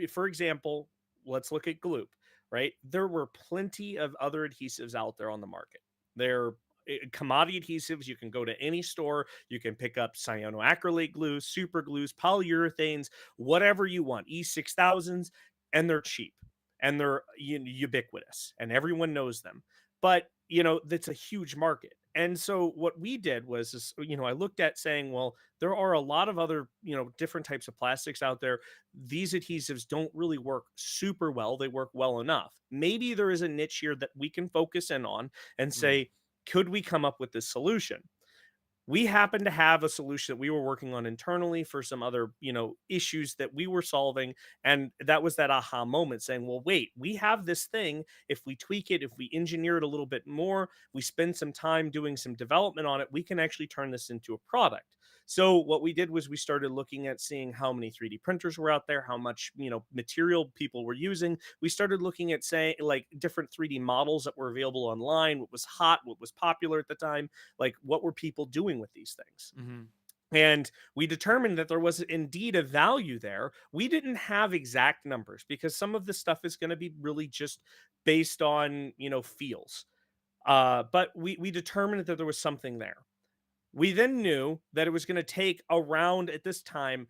for example, let's look at Gloop, right? There were plenty of other adhesives out there on the market. They're commodity adhesives. You can go to any store. You can pick up cyanoacrylate glues, super glues, polyurethanes, whatever you want, E6000s, and they're cheap and they're ubiquitous and everyone knows them. But, that's a huge market. And so what we did was, I looked at saying, well, there are a lot of other, different types of plastics out there. These adhesives don't really work super well. They work well enough. Maybe there is a niche here that we can focus in on and Mm. say, could we come up with this solution? We happen to have a solution that we were working on internally for some other, issues that we were solving. And that was that aha moment saying, well, wait, we have this thing. If we tweak it, if we engineer it a little bit more, we spend some time doing some development on it, we can actually turn this into a product. So what we did was we started looking at seeing how many 3D printers were out there, how much, material people were using. We started looking at saying like different 3D models that were available online, what was hot, what was popular at the time, like what were people doing with these things. Mm-hmm. And we determined that there was indeed a value there. We didn't have exact numbers because some of this stuff is going to be really just based on, feels. But we determined that there was something there. We then knew that it was going to take around at this time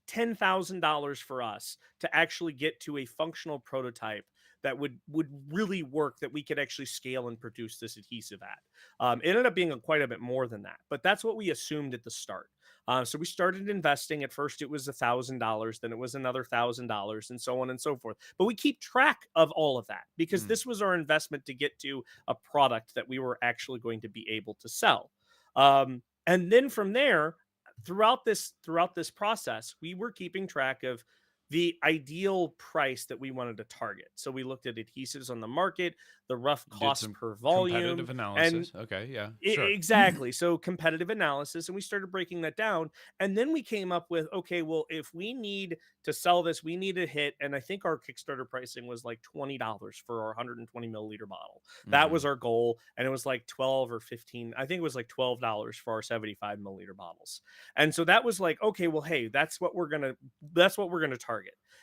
$10,000 for us to actually get to a functional prototype that would really work, that we could actually scale and produce this adhesive at. It ended up being quite a bit more than that, but that's what we assumed at the start. So we started investing. At first, it was $1,000, then it was another $1,000, and so on and so forth. But we keep track of all of that because Mm. this was our investment to get to a product that we were actually going to be able to sell. And then from there, throughout this process, we were keeping track of the ideal price that we wanted to target. So we looked at adhesives on the market, the rough Did cost some per competitive volume, and analysis. Okay, yeah, sure. Exactly. So competitive analysis, and we started breaking that down. And then we came up with, okay, well, if we need to sell this, we need to hit, and I think our Kickstarter pricing was like $20 for our 120 milliliter bottle. That Mm-hmm. was our goal. And it was like 12 or 15. I think it was like $12 for our 75 milliliter bottles. And so that was like, okay, well, hey, that's what we're gonna target.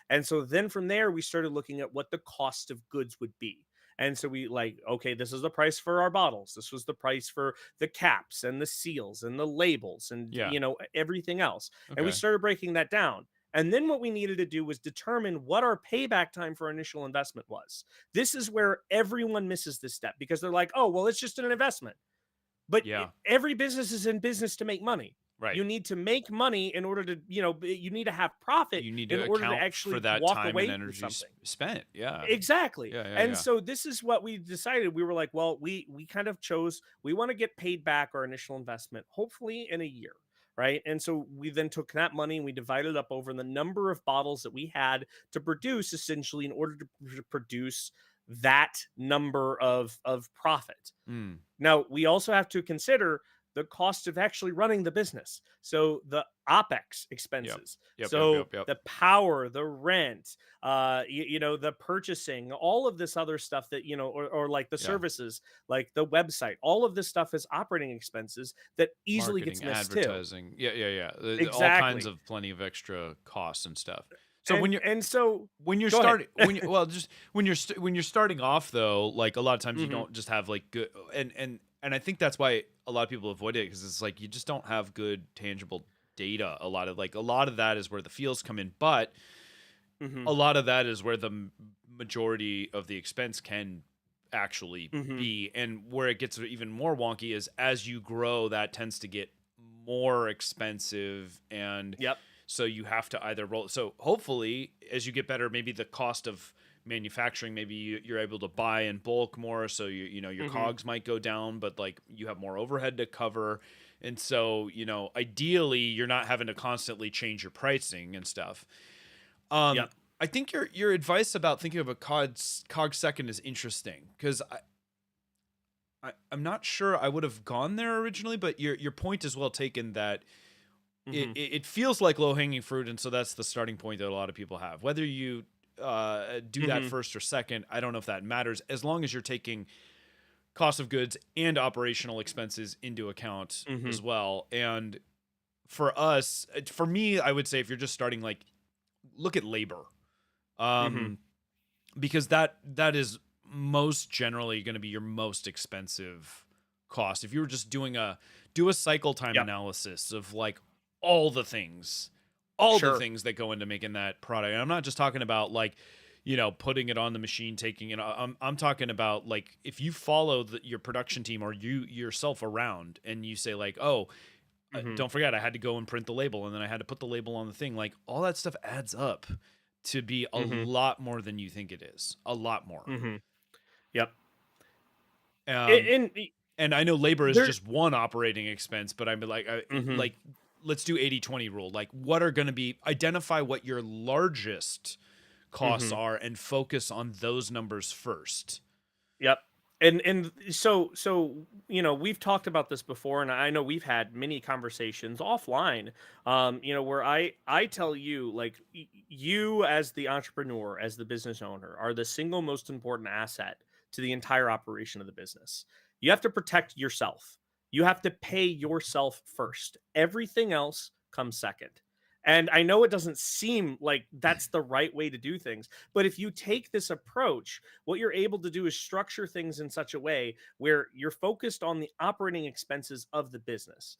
And so then from there, we started looking at what the cost of goods would be. And so we like, okay, this is the price for our bottles. This was the price for the caps and the seals and the labels and, Yeah. everything else. And we Okay. started breaking that down. And then what we needed to do was determine what our payback time for initial investment was. This is where everyone misses this step because they're like, oh, well, it's just an investment. But Yeah. every business is in business to make money. Right. You need to make money in order to, you need to have profit You need in to order to account for actually that walk time and away from energy something. spent. Yeah. Exactly. Yeah. Yeah. And Yeah. so this is what we decided. We were like, well, we kind of chose, we want to get paid back our initial investment, hopefully in a year. Right. And so we then took that money and we divided up over the number of bottles that we had to produce, essentially, in order to produce that number of profit. Mm. Now, we also have to consider the cost of actually running the business. So the OpEx Yep. expenses. Yep. Yep. Yep. So Yep. the power, the rent, the purchasing, all of this other stuff that, or like the Yeah. services, like the website, all of this stuff is operating expenses that easily gets Marketing, missed too. advertising. Yeah. Yeah. Yeah. All kinds Exactly. of plenty of extra costs and stuff. So And and so when you're go ahead. starting just when you're starting off though, like a lot of times you Hmm. don't just have like good and I think that's why a lot of people avoid it because it's like you just don't have good tangible data. A lot of that is where the feels come in, but Hmm. a lot of that is where the majority of the expense can actually Hmm. be. And where it gets even more wonky is as you grow, that tends to get more expensive. And Yep. so you have to either roll. So hopefully, as you get better, maybe the cost of manufacturing, maybe you're able to buy in bulk more. So your Hmm. cogs might go down, but like you have more overhead to cover. And so, ideally, you're not having to constantly change your pricing and stuff. Yep. I think your advice about thinking of a cog second is interesting because I'm not sure I would have gone there originally, but your point is well taken that Hmm. it feels like low hanging fruit, and so that's the starting point that a lot of people have. Whether you do that Hmm. first or second, I don't know if that matters as long as you're taking cost of goods and operational expenses into account Hmm. as well. And for me, I would say if you're just starting, like look at labor. Hmm. um, because that is most generally going to be your most expensive cost, if you were just do a cycle time Yep. analysis of like all the things, all the Sure. things that go into making that product. And I'm not just talking about like, putting it on the machine, taking it. I'm talking about like if you follow your production team or you yourself around and you say like, oh, Hmm. don't forget I had to go and print the label and then I had to put the label on the thing. Like all that stuff adds up to be a Hmm. lot more than you think it is. A lot more. Hmm. Yep. Um, And and I know labor is there. just one operating expense, but I'm like, Hmm. let's do 80-20 rule. Like what are going to be, identify what your largest costs Hmm. are and focus on those numbers first. Yep. And so we've talked about this before, and I know we've had many conversations offline, where I tell you, like, you as the entrepreneur, as the business owner, are the single most important asset to the entire operation of the business. You have to protect yourself. You have to pay yourself first. Everything else comes second. And I know it doesn't seem like that's the right way to do things, but if you take this approach, what you're able to do is structure things in such a way where you're focused on the operating expenses of the business,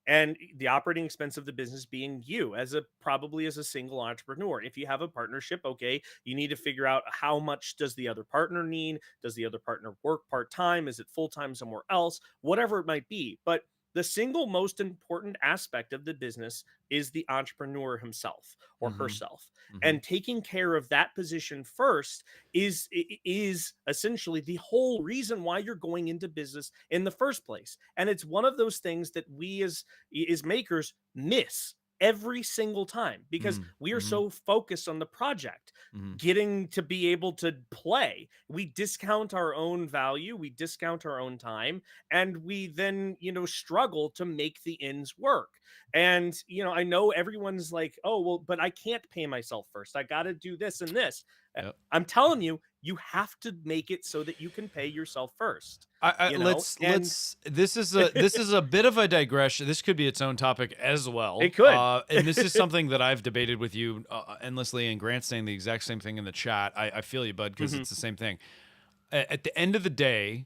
and the operating expense of the business being you as a probably as a single entrepreneur. If you have a partnership, okay, you need to figure out how much does the other partner need. Does the other partner work part-time? Is it full-time somewhere else? Whatever it might be, but the single most important aspect of the business is the entrepreneur himself or Mm-hmm. herself, Mm-hmm. and taking care of that position first is essentially the whole reason why you're going into business in the first place. And it's one of those things that we as makers miss every single time because we are Mm-hmm. so focused on the project Mm-hmm. getting to be able to play. We discount our own value, we discount our own time, and we then struggle to make the ends work. And I know everyone's like, oh well, but I can't pay myself first, I got to do this and this. Yep. I'm telling you, you have to make it so that you can pay yourself first, and This is a bit of a digression. This could be its own topic as well. it could. And this is something that I've debated with you endlessly, and Grant's saying the exact same thing in the chat. I feel you, bud, because Hmm. it's the same thing. At the end of the day,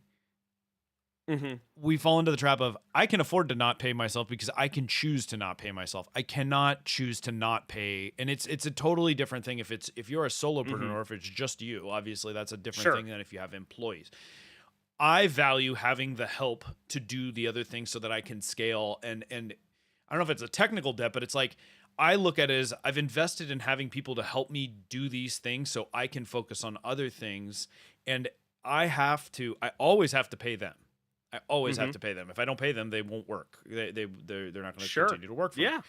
Hmm. we fall into the trap of I can afford to not pay myself because I can choose to not pay myself. I cannot choose to not pay, and it's a totally different thing if you're a solopreneur, Hmm. or if it's just you. Obviously, that's a different Sure. thing than if you have employees. I value having the help to do the other things so that I can scale, and I don't know if it's a technical debt, but it's like I look at it as I've invested in having people to help me do these things so I can focus on other things, and I always have to pay them. I always have Hmm. to pay them. If I don't pay them, they won't work. They're not going to Sure. continue to work for me. Yeah,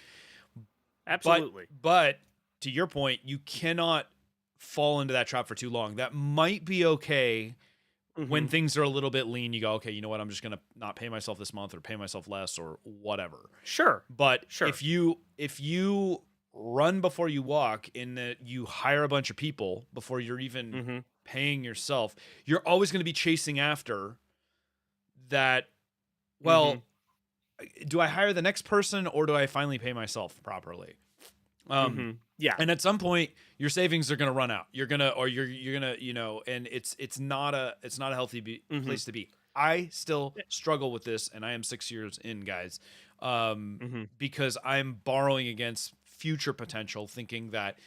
But absolutely. but to your point, you cannot fall into that trap for too long. That might be okay when Hmm. things are a little bit lean. You go, okay, you know what? I'm just going to not pay myself this month or pay myself less or whatever. Sure. But Sure. if you run before you walk, in that you hire a bunch of people before you're even Hmm. paying yourself, you're always going to be chasing after that. Hmm. Well, do I hire the next person or do I finally pay myself properly? Um, Hmm. Yeah. and at some point, your savings are going to run out. You're gonna, and it's not a healthy Hmm. place to be. I still struggle with this, and I am 6 years in, guys, Hmm. because I'm borrowing against future potential, thinking that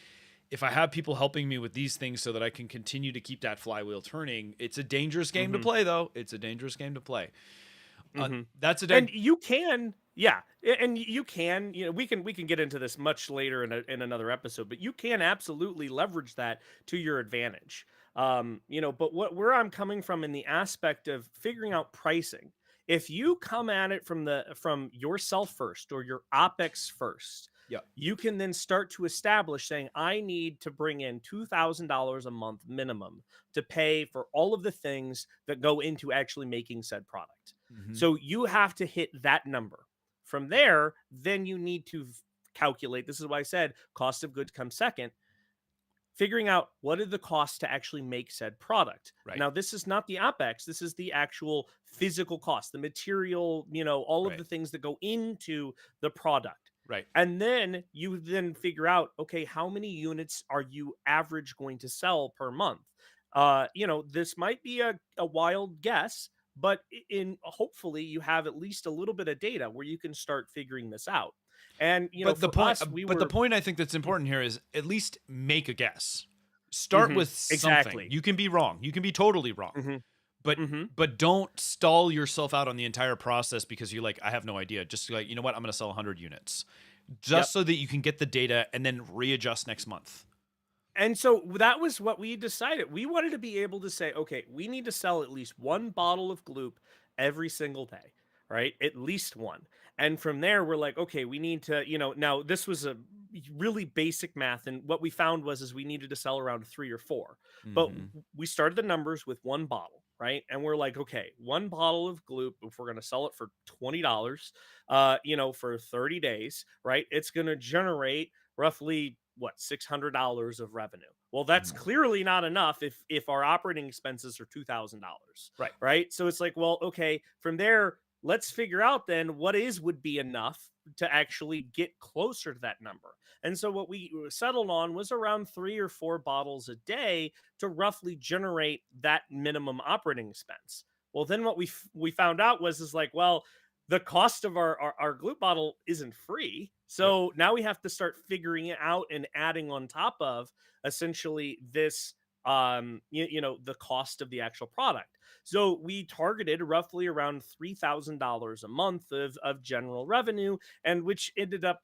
if I have people helping me with these things so that I can continue to keep that flywheel turning. It's a dangerous game to Hmm. play, though. It's a dangerous game to play. Hmm. That's a And you can, yeah, and you can, we can get into this much later in another episode, but you can absolutely leverage that to your advantage. But where I'm coming from in the aspect of figuring out pricing, if you come at it from yourself first or your OpEx first, Yeah. you can then start to establish saying, I need to bring in $2,000 a month minimum to pay for all of the things that go into actually making said product. Hmm. So you have to hit that number. From there, then you need to calculate. This is why I said cost of goods comes second. Figuring out what are the costs to actually make said product. Right. Now, this is not the OpEx, this is the actual physical cost, the material, all of Right. the things that go into the product. Right. And then you then figure out, okay, how many units are you average going to sell per month? This might be a wild guess, but in hopefully you have at least a little bit of data where you can start figuring this out. And But the for point, us, we but the were point I think that's important here is at least make a guess. Start hmm with something. exactly. You can be wrong. You can be totally wrong. hmm But hmm but don't stall yourself out on the entire process because you're like, I have no idea. Just like, you know what? I'm going to sell 100 units. Just Yep. so that you can get the data and then readjust next month. And so that was what we decided. We wanted to be able to say, okay, we need to sell at least one bottle of Gloop every single day, right? At least one. And from there, we're like, okay, we need to, now this was a really basic math. And what we found was is we needed to sell around three or four. But Hmm. we started the numbers with one bottle, right? And we're like, okay, one bottle of Gloop, if we're going to sell it for $20, for 30 days, right? It's going to generate roughly what, $600 of revenue. Well, that's Hmm. clearly not enough if our operating expenses are $2,000, Right. right? So it's like, well, okay, from there, let's figure out then what is would be enough to actually get closer to that number. And so what we settled on was around 3 or 4 bottles a day to roughly generate that minimum operating expense. Well, then what we found out was is like, well, the cost of our glue bottle isn't free. Yep. So now we have to start figuring it out and adding on top of essentially this the cost of the actual product. So we targeted roughly around $3,000 a month of general revenue, and which ended up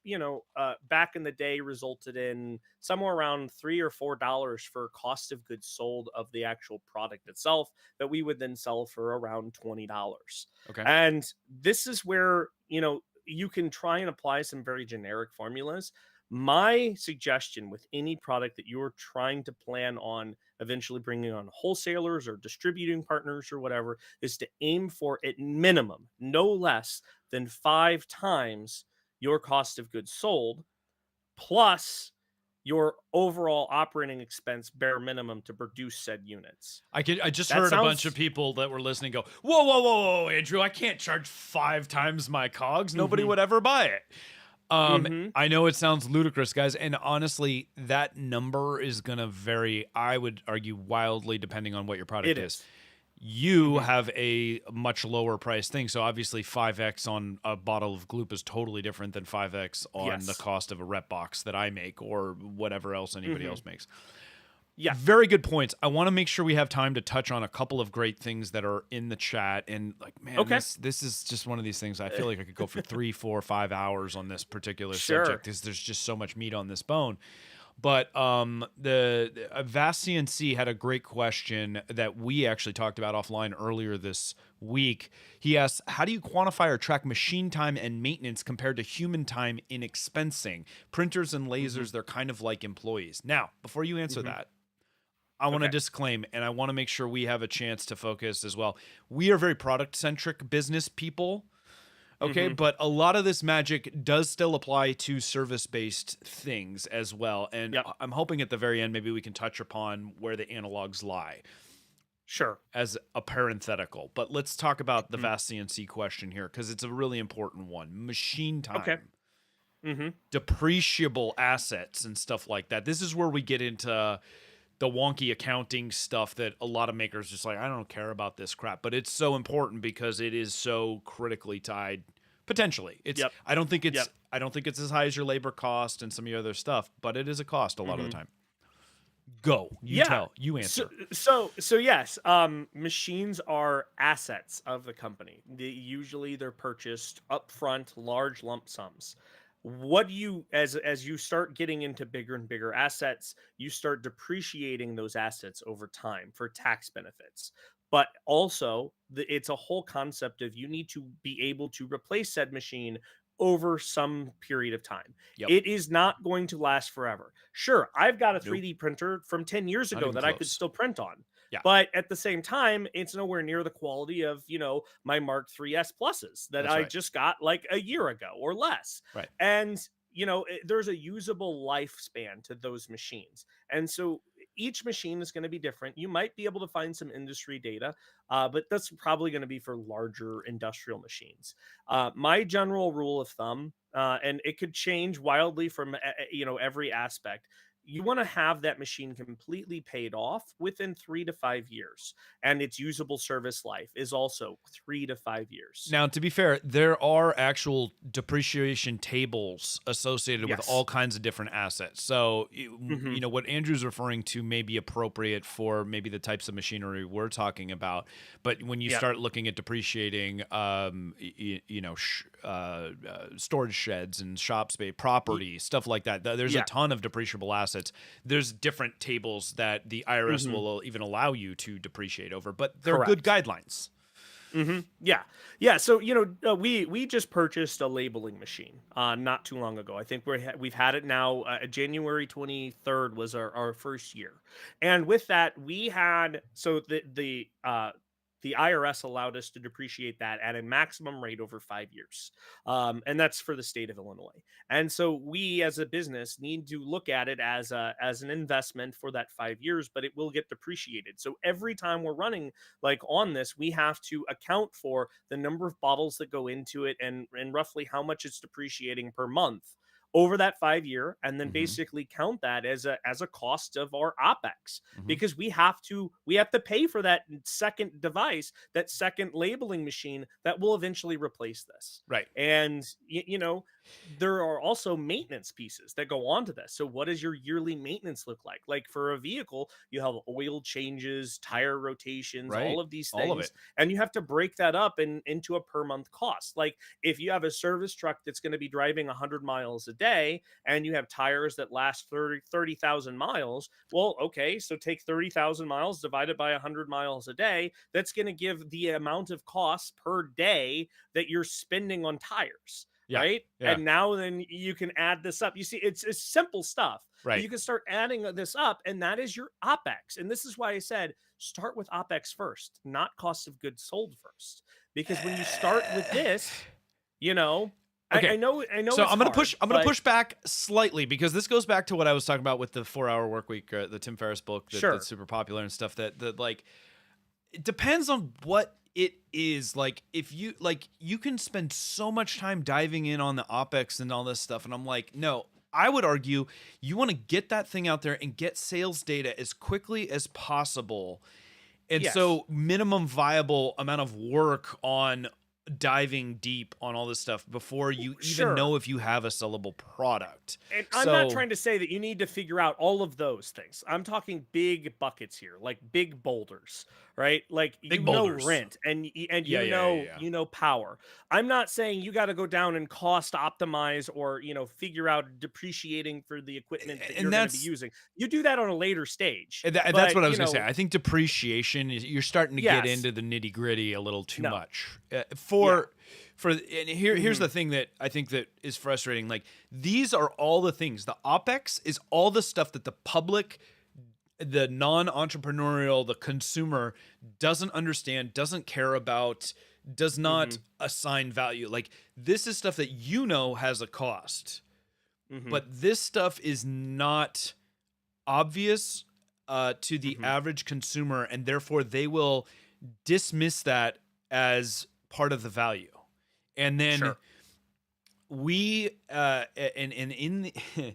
back in the day resulted in somewhere around $3 or $4 for cost of goods sold of the actual product itself that we would then sell for around $20. Okay. And this is where, you can try and apply some very generic formulas. My suggestion with any product that you're trying to plan on eventually bringing on wholesalers or distributing partners or whatever is to aim for at minimum no less than 5 times your cost of goods sold plus your overall operating expense bare minimum to produce said units. I just That heard a bunch of sounds people that were listening go, whoa, whoa, whoa, whoa, Andrew, I can't charge 5 times my cogs. Nobody mhm would ever buy it. mhm I know it sounds ludicrous, guys, and honestly, that number is gonna vary, I would argue, wildly depending on what your it product is. is. You Mhm. have a much lower price thing, so obviously 5x on a bottle of Gloop is totally different than 5x on the Yes. cost of a rep box that I make or whatever else anybody Mhm. else makes. Yeah. Very good points. I want to make sure we have time to touch on a couple of great things that are in the chat. And like, man, Okay. this is just one of these things. I feel like I could go for 3, 4, 5 hours on this particular subject Sure. because there's just so much meat on this bone. But the Vast CNC had a great question that we actually talked about offline earlier this week. He asked, "How do you quantify or track machine time and maintenance compared to human time in expensing? Printers and Mhm. lasers, they're kind of like employees." Now, before you answer Mhm. that, I want to Okay. disclaim and I want to make sure we have a chance to focus as well. We are very product centric business people. Okay, Mhm. but a lot of this magic does still apply to service based things as well. And Yep. I'm hoping at the very end, maybe we can touch upon where the analogs lie Sure. as a parenthetical. But let's talk about the Mhm. vast CNC question here because it's a really important one. Machine Okay. time, Mhm. depreciable assets, and stuff like that. This is where we get into the wonky accounting stuff that a lot of makers just like, I don't care about this crap, but it's so important because it is so critically tied. Potentially, it's Yep. Yep. I don't think it's as high as your labor cost and some of your other stuff, but it is a cost a lot of the Mhm. time. Go, you Yeah. tell, you So answer. so yes, machines are assets of the company. Usually they're purchased upfront, large lump sums. What do you as you start getting into bigger and bigger assets, you start depreciating those assets over time for tax benefits. But also, it's a whole concept of you need to be able to replace said machine over some period of time. Yep. It is not going to last forever. Sure, I've got a Nope. 3D printer from 10 years Not ago even that I could close. still print on. Yeah. But at the same time, it's nowhere near the quality of, my Mark 3S Pluses that That's I right. just got like a year ago or less. Right. And, there's a usable lifespan to those machines. And so each machine is going to be different. You might be able to find some industry data, but that's probably going to be for larger industrial machines. My general rule of thumb, and it could change wildly from every aspect. you want to have that machine completely paid off within 3 to 5 years, and its usable service life is also 3 to 5 years. Now, to be fair, there are actual depreciation tables associated with all Yes. kinds of different assets. So, Hmm. what Andrew's referring to may be appropriate for maybe the types of machinery we're talking about. But when you Yeah. start looking at depreciating, storage sheds and shop space, property, stuff like that, there's a Yeah. ton of depreciable assets. There's different tables that the IRS Hmm. will even allow you to depreciate over, but they're good Correct. guidelines. Yeah, yeah. So we just purchased a labeling machine not too long ago. I think we've had it now. January 23rd was our first year, and with that we had so the IRS allowed us to depreciate that at a maximum rate over 5 years, and that's for the state of Illinois. And so we as a business need to look at it as an investment for that 5 years, but it will get depreciated. So every time we're running like on this, we have to account for the number of bottles that go into it and roughly how much it's depreciating per month over that 5 year, and then Hmm. basically count that as a cost of our opex, Hmm. because we have to pay for that second device, that second labeling machine that will eventually replace this. Right. And there are also maintenance pieces that go onto this. So what does your yearly maintenance look like? Like for a vehicle, you have oil changes, tire rotations, all Right. of these All of things, it. and you have to break that up into a per month cost. Like if you have a service truck that's going to be driving 100 miles a day and you have tires that last 30,000 miles, well, okay, so take 30,000 miles divided by 100 miles a day. That's going to give the amount of costs per day that you're spending on tires, Yeah. right? Yeah. And now then you can add this up. You see, it's simple stuff, but Right. you can start adding this up, and that is your OPEX. And this is why I said start with OPEX first, not cost of goods sold first. Because when you start with this, you know, I Okay. know So it's hard, I'm gonna but push back slightly because this goes back to what I was talking about with the 4 Hour Work Week, the Tim Ferriss book that's sure. super popular and stuff. That like it depends on what it is. Like if you you can spend so much time diving in on the OpEx and all this stuff, and I'm like, no. I would argue you want to get that thing out there and get sales data as quickly as possible. And Yes. so minimum viable amount of work on diving deep on all this stuff before you even Sure. know if you have a sellable product. And I'm not So trying to say that you need to figure out all of those things. I'm talking big buckets here, like big boulders, right? Like big boulders. rent and Yeah, yeah, yeah, yeah. power. I'm not saying you got to go down and cost optimize or figure out depreciating for the equipment that And you're going to be using. You do that on a later stage. that's But, what I was gonna say. I think depreciation is you're starting to get yes. into the nitty gritty a little too No. much. Yeah. And here's Mhm. the thing that I think that is frustrating. Like these are all the things. The OpEx is all the stuff that the public, the non-entrepreneurial, the consumer doesn't understand, doesn't care about, does not Mhm. assign value. Like this is stuff that has a cost, Mhm. but this stuff is not obvious to the Mhm. average consumer, and therefore they will dismiss that as part of the value. And then Sure. we and in the, I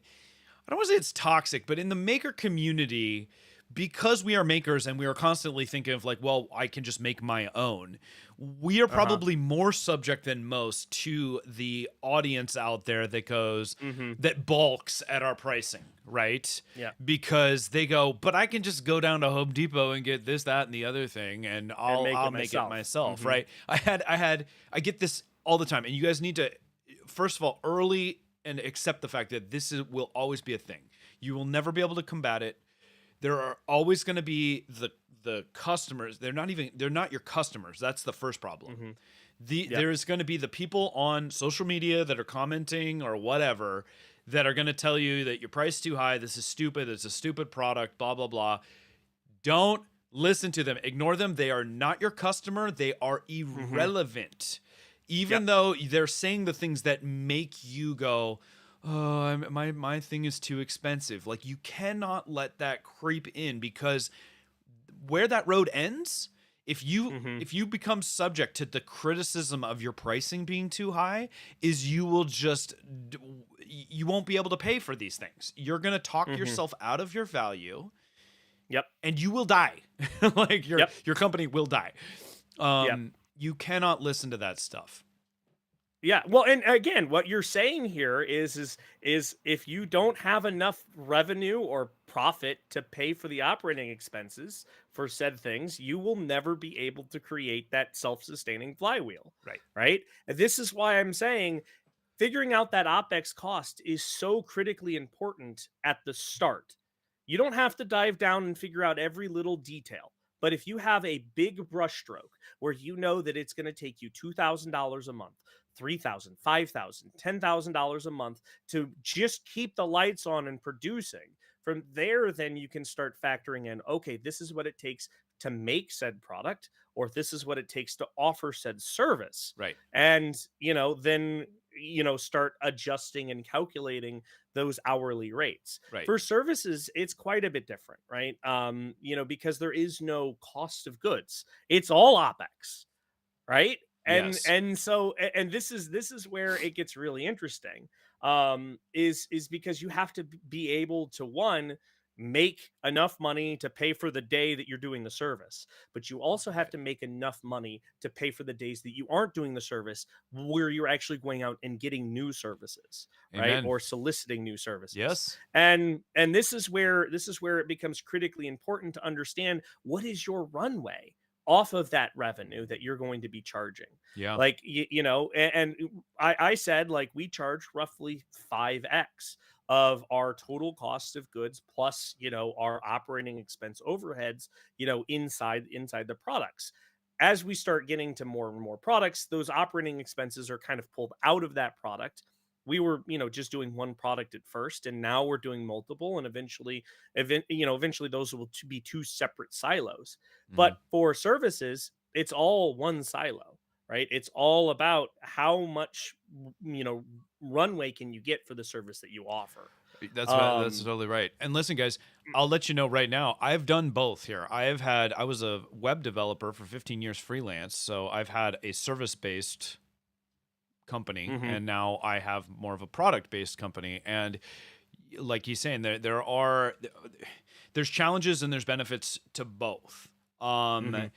don't want to say it's toxic, but in the maker community, because we are makers and we are constantly thinking of like, well, I can just make my own. We are Uh-huh. probably more subject than most to the audience out there Mhm. that balks at our pricing, right? Yeah. Because they go, but I can just go down to Home Depot and get this, that, and the other thing, and And make I'll it make it myself. myself, Mhm. right? I get this all the time, and you guys need to first of all early and accept the fact that will always be a thing. You will never be able to combat it. There are always going to be the customers. They're not your customers. That's the first problem. Mhm. Yep. There's going to be the people on social media that are commenting or whatever that are going to tell you that your price is too high. This is stupid. It's a stupid product. Blah blah blah. Don't listen to them. Ignore them. They are not your customer. They are Mhm. irrelevant. Even Yep. though they're saying the things that make you go, oh, my thing is too expensive. Like you cannot let that creep in because where that road ends Mhm. if you become subject to the criticism of your pricing being too high, is you will just you won't be able to pay for these things. You're going to talk Mhm. yourself out of your value Yep. and you will die. Like Yep. your company will die. Yep. You cannot listen to that stuff. Yeah, well, and again, what you're saying here is if you don't have enough revenue or profit to pay for the operating expenses for said things, you will never be able to create that self-sustaining flywheel, Right. right? And this is why I'm saying figuring out that OpEx cost is so critically important at the start. You don't have to dive down and figure out every little detail. But if you have a big brushstroke where you know that it's going to take you $2,000 a month, 3,000, 5,000, $10,000 a month to just keep the lights on and producing, from there, then you can start factoring in, okay, this is what it takes to make said product, or this is what it takes to offer said service. Right. And, then start adjusting and calculating those hourly rates. Right. For services, it's quite a bit different, right? Because there is no cost of goods. It's all OpEx, right? and Yes. and so and this is where it gets really interesting, is because you have to be able to, one, make enough money to pay for the day that you're doing the service, but you also have Right. to make enough money to pay for the days that you aren't doing the service, where you're actually going out and getting new services, right, Amen. or soliciting new services. Yes. And this is where it becomes critically important to understand what is your runway off of that revenue that you're going to be charging. Yeah. Like, and I said, like, we charge roughly 5x of our total cost of goods plus, our operating expense overheads, inside the products. As we start getting to more and more products, those operating expenses are kind of pulled out of that product. We were, just doing one product at first, and now we're doing multiple, and eventually those will be two separate silos. But Mhm. for services, it's all one silo, right? It's all about how much, runway can you get for the service that you offer. That's Um, totally right. And listen, guys, I'll let you know right now. I've done both here. I was a web developer for 15 years freelance, so I've had a service based company, mhm, and now I have more of a product based company. And like he's saying, there's challenges and there's benefits to both. mhm,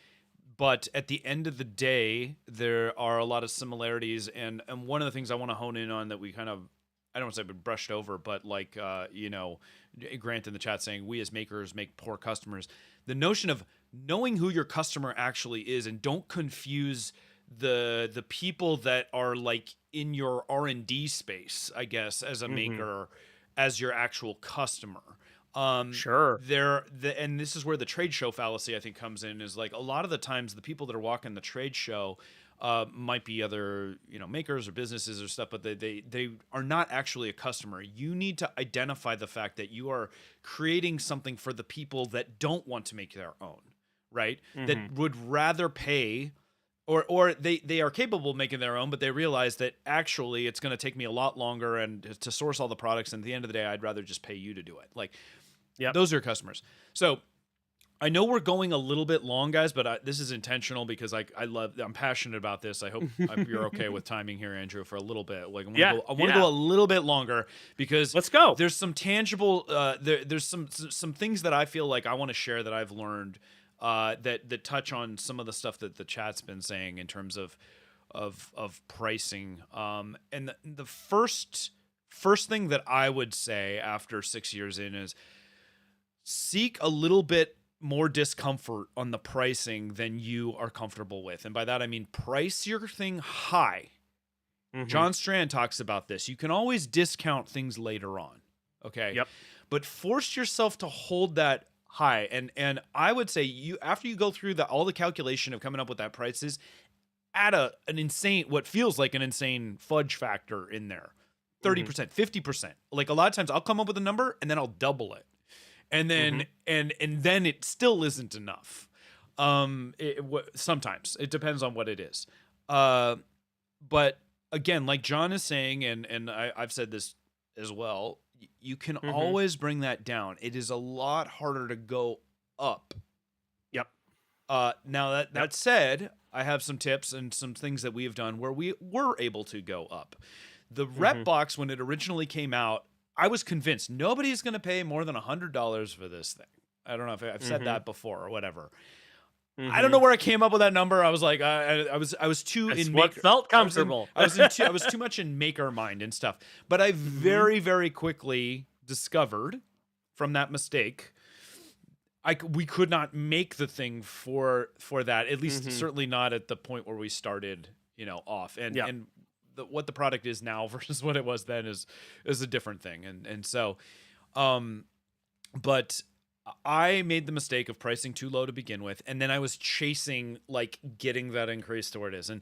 But at the end of the day, there are a lot of similarities, and one of the things I want to hone in on that we kind of, I don't want to say we brushed over, but like Grant in the chat saying we as makers make poor customers. The notion of knowing who your customer actually is, and don't confuse the people that are like in your R&D space, I guess, as a mhm. maker, as your actual customer. Sure. And this is where the trade show fallacy I think comes in, is like a lot of the times the people that are walking the trade show might be other makers or businesses or stuff, but they are not actually a customer. You need to identify the fact that you are creating something for the people that don't want to make their own, right? Mhm. That would rather pay, or they are capable of making their own, but they realize that actually it's going to take me a lot longer and to source all the products, and at the end of the day I'd rather just pay you to do it. Like, Yep. those are your customers. So I know we're going a little bit long, guys, but this is intentional because I'm passionate about this. I hope you're okay with timing here, Andrew, for a little bit. Like, Yeah. I want to Yeah. go a little bit longer because Let's go. there's some tangible there's some things that I feel like I want to share that I've learned that touch on some of the stuff that the chat's been saying in terms of pricing. And the first thing that I would say after 6 years in is seek a little bit more discomfort on the pricing than you are comfortable with. And by that, I mean price your thing high. Mhm. John Strand talks about this. You can always discount things later on. Okay. Yep. But force yourself to hold that high. And I would say after you go through all the calculation of coming up with that prices, add an insane, what feels like an insane fudge factor in there. Mhm. 30%, 50%. Like, a lot of times I'll come up with a number and then I'll double it. And then Mhm. and then it still isn't enough. Sometimes it depends on what it is. But again, like John is saying, and I've said this as well, you can Mhm. always bring that down. It is a lot harder to go up. Yep. Now that Yep. that said, I have some tips and some things that we have done where we were able to go up. The rep Mm-hmm. box, when it originally came out, I was convinced nobody's going to pay more than $100 for this thing. I don't know if I've said Mm-hmm. that before or whatever. I don't Mm-hmm. know where I came up with that number. I was like, I was too That's in what maker. felt I was in. comfortable. I was too much in maker mind and stuff. But I Mm-hmm. very, very quickly discovered from that mistake, we could not make the thing for that. At least, Mm-hmm. certainly not at the point where we started. Off Yep. and what the product is now versus what it was then is a different thing. And so, um, but I made the mistake of pricing too low to begin with, and then I was chasing like getting that increase to where it is. And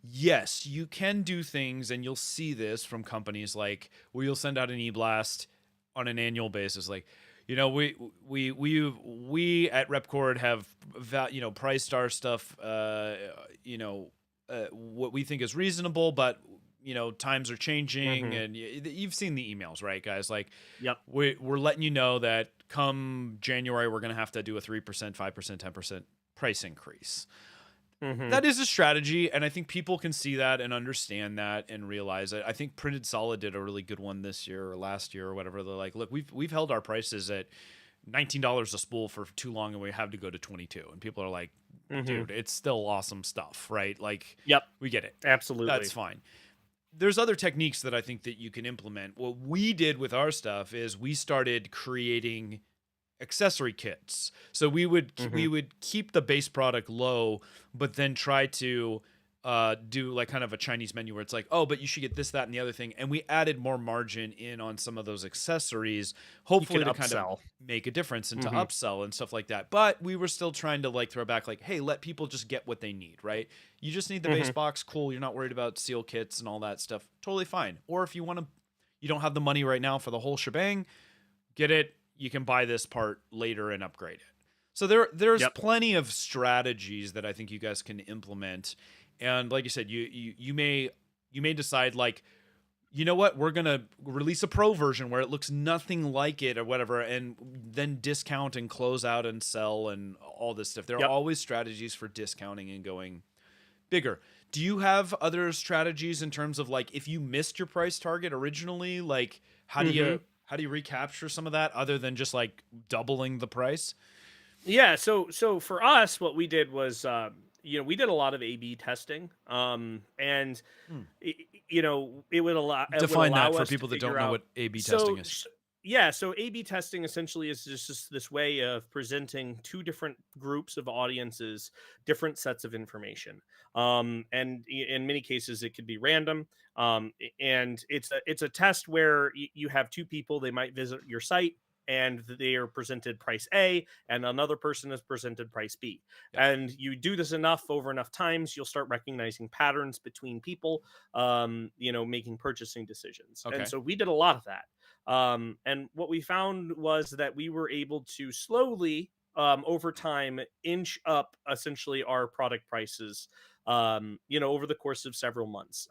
yes, you can do things, and you'll see this from companies like where you'll send out an e-blast on an annual basis, like we at Repkord have priced our stuff what we think is reasonable, but times are changing, Mm-hmm. and you've seen the emails, right, guys? Like Yep. we're letting you know that come January we're going to have to do a 3%, 5%, 10% price increase. Mm-hmm. That is a strategy, and I think people can see that and understand that and realize it. I think Printed Solid did a really good one this year or last year or whatever. They're like, look, we've held our prices at $19 a spool for too long, and we have to go to 22. And people are like, Mm-hmm. dude, it's still awesome stuff, right? Like, Yep. we get it. That's Absolutely. fine. There's other techniques that I think that you can implement. What we did with our stuff is we started creating accessory kits. So Mm-hmm. we would keep the base product low, but then try to do like kind of a Chinese menu where it's like, oh, but you should get this, that, and the other thing. And we added more margin in on some of those accessories, You can hopefully to kind of upsell. make a difference and to Mm-hmm. upsell and stuff like that. But we were still trying to like throw back like, hey, let people just get what they need, right? You just need the base Mm-hmm. box, cool. You're not worried about seal kits and all that stuff. Totally fine. Or if you don't have the money right now for the whole shebang, get it. You can buy this part later and upgrade it. So there's Yep. plenty of strategies that I think you guys can implement. And like you said, you may decide like, you know what, we're gonna release a pro version where it looks nothing like it or whatever, and then discount and close out and sell and all this stuff. There are Yep. always strategies for discounting and going bigger. Do you have other strategies in terms of like if you missed your price target originally, like Mm-hmm. how do you recapture some of that other than just like doubling the price? Yeah, so for us, what we did was, we did a lot of A/B testing, and Hmm. it would Define that allow for us to people that don't figure know out. what A/B testing So, is. yeah, so A/B testing essentially is just this way of presenting two different groups of audiences different sets of information, and in many cases it could be random. And it's a test where you have two people, they might visit your site, and they are presented price A, and another person is presented price B. Yep. And you do this over enough times, you'll start recognizing patterns between people, making purchasing decisions. And Okay. so we did a lot of that. And what we found was that we were able to slowly, over time, inch up essentially our product prices, over the course of several months.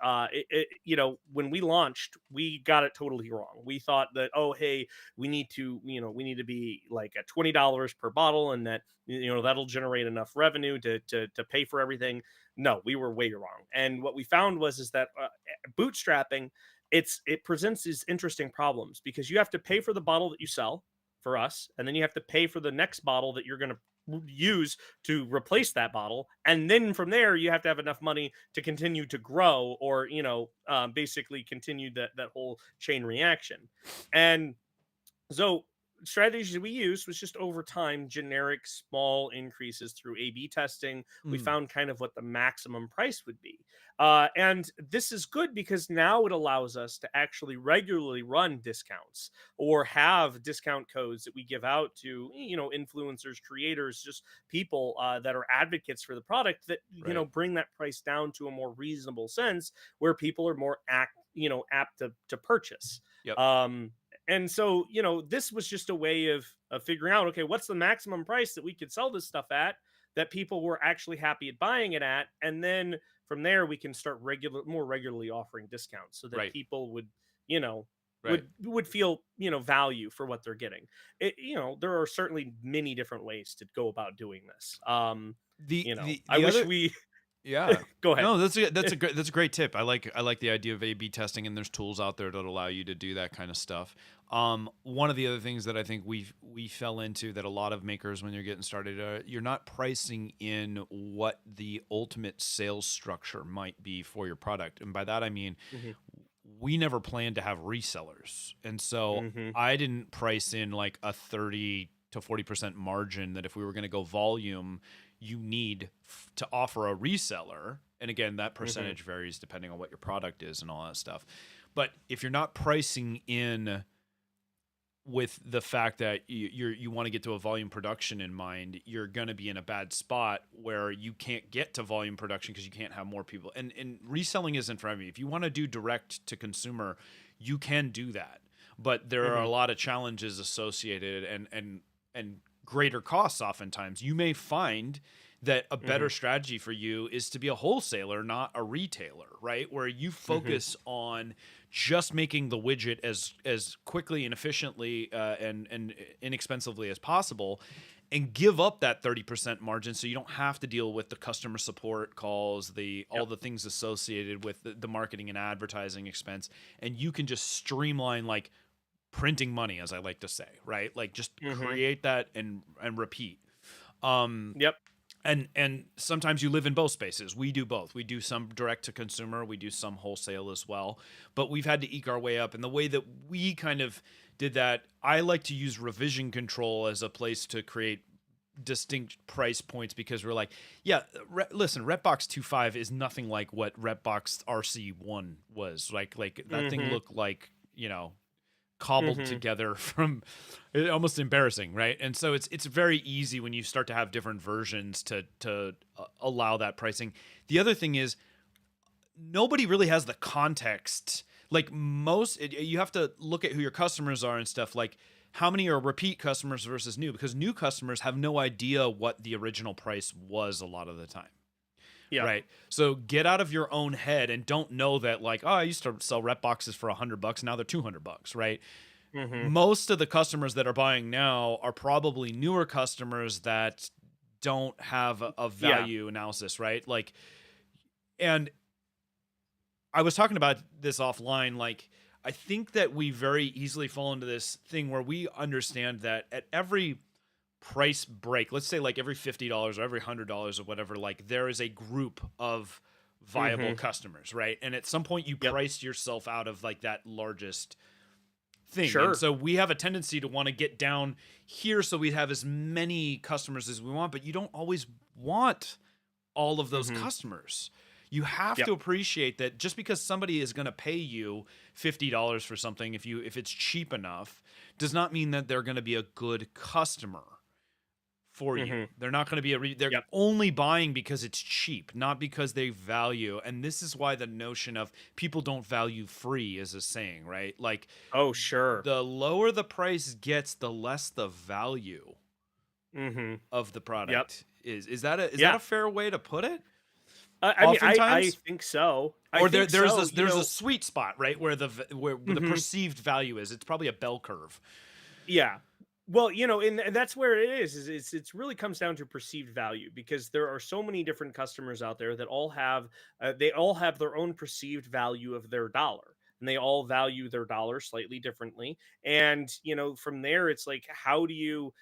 When we launched, we got it totally wrong. We thought that, oh, hey, we need to be like at $20 per bottle, and that that'll generate enough revenue to pay for everything. No, we were way wrong. And what we found was is that bootstrapping, it presents these interesting problems because you have to pay for the bottle that you sell for us, and then you have to pay for the next bottle that you're going to use to replace that bottle, and then from there you have to have enough money to continue to grow, or basically continue that whole chain reaction. And so strategies we used was just over time generic small increases through A/B testing. We Hmm. found kind of what the maximum price would be, and this is good because now it allows us to actually regularly run discounts or have discount codes that we give out to influencers, creators, just people that are advocates for the product, that Right. bring that price down to a more reasonable sense where people are more apt to purchase. Yep. Um, and so, this was just a way of figuring out, okay, what's the maximum price that we could sell this stuff at that people were actually happy at buying it at, and then from there we can start more regularly offering discounts so that Right. people would, you know, Right. would feel, value for what they're getting. There are certainly many different ways to go about doing this. The I the wish other we Yeah. go ahead. No, that's a great tip. I like the idea of A/B testing, and there's tools out there that allow you to do that kind of stuff. One of the other things that I think we fell into that a lot of makers when you're getting started, you're not pricing in what the ultimate sales structure might be for your product, and by that I mean Hmm. we never planned to have resellers, and so Hmm. I didn't price in like a 30 to 40% margin that if we were going to go volume you need to offer a reseller. And again, that Hmm. percentage varies depending on what your product is and all that stuff. But if you're not pricing in with the fact that you want to get to a volume production in mind, you're going to be in a bad spot where you can't get to volume production because you can't have more people. And reselling isn't for everybody. If you want to do direct to consumer, you can do that. But there are a Hmm. lot of challenges associated and greater costs oftentimes. You may find that a Hmm. better strategy for you is to be a wholesaler, not a retailer, right? Where you Hmm. focus on just making the widget as quickly and efficiently and inexpensively as possible, and give up that 30% margin so you don't have to deal with the customer support calls, the all Yep. the things associated with the marketing and advertising expense, and you can just streamline like printing money, as I like to say, right? Like just Hmm. create that and repeat. Um, Yep. and sometimes you live in both spaces. We do both. We do some direct to consumer, we do some wholesale as well, but we've had to eke our way up. And the way that we kind of did that, I like to use revision control as a place to create distinct price points, because we're like, yeah, listen, Repbox 2.5 is nothing like what Repbox RC1 was. Like that thing Hmm. looked like, cobbled Hmm. together from almost embarrassing, right? And so it's very easy when you start to have different versions to allow that pricing. The other thing is nobody really has the context. Like you have to look at who your customers are and stuff, like how many are repeat customers versus new, because new customers have no idea what the original price was a lot of the time. Yep. Right. So get out of your own head and don't know that, like, oh, I used to sell rep boxes for $100. Now they're $200, right? Hmm. Most of the customers that are buying now are probably newer customers that don't have a Yeah. value analysis, right? Like, and I was talking about this offline. Like, I think that we very easily fall into this thing where we understand that at every price break, let's say like every $50 or every $100 or whatever, like there is a group of viable Hmm. customers, right? And at some point you Yep. priced yourself out of like that largest thing. And Sure. so we have a tendency to want to get down here so we have as many customers as we want, but you don't always want all of those Hmm. customers. You have Yep. to appreciate that just because somebody is going to pay you $50 for something, if it's cheap enough, does not mean that they're going to be a good customer for you. Hmm. They're not going to be they're Yep. only buying because it's cheap, not because they value. And this is why the notion of people don't value free is a saying, right? Like Oh, sure. the lower the price gets, the less the value Hmm. of the Yep. product is. Is that Yeah. a fair way to put it? I mean, I Oftentimes, think so. I or think there's so. there's a sweet spot, right, where where the Mhm. perceived value is. It's probably a bell curve. Yeah. Well, and that's where it is. It's really comes down to perceived value, because there are so many different customers out there that all have their own perceived value of their dollar, and they all value their dollar slightly differently. And from there, it's like, how do you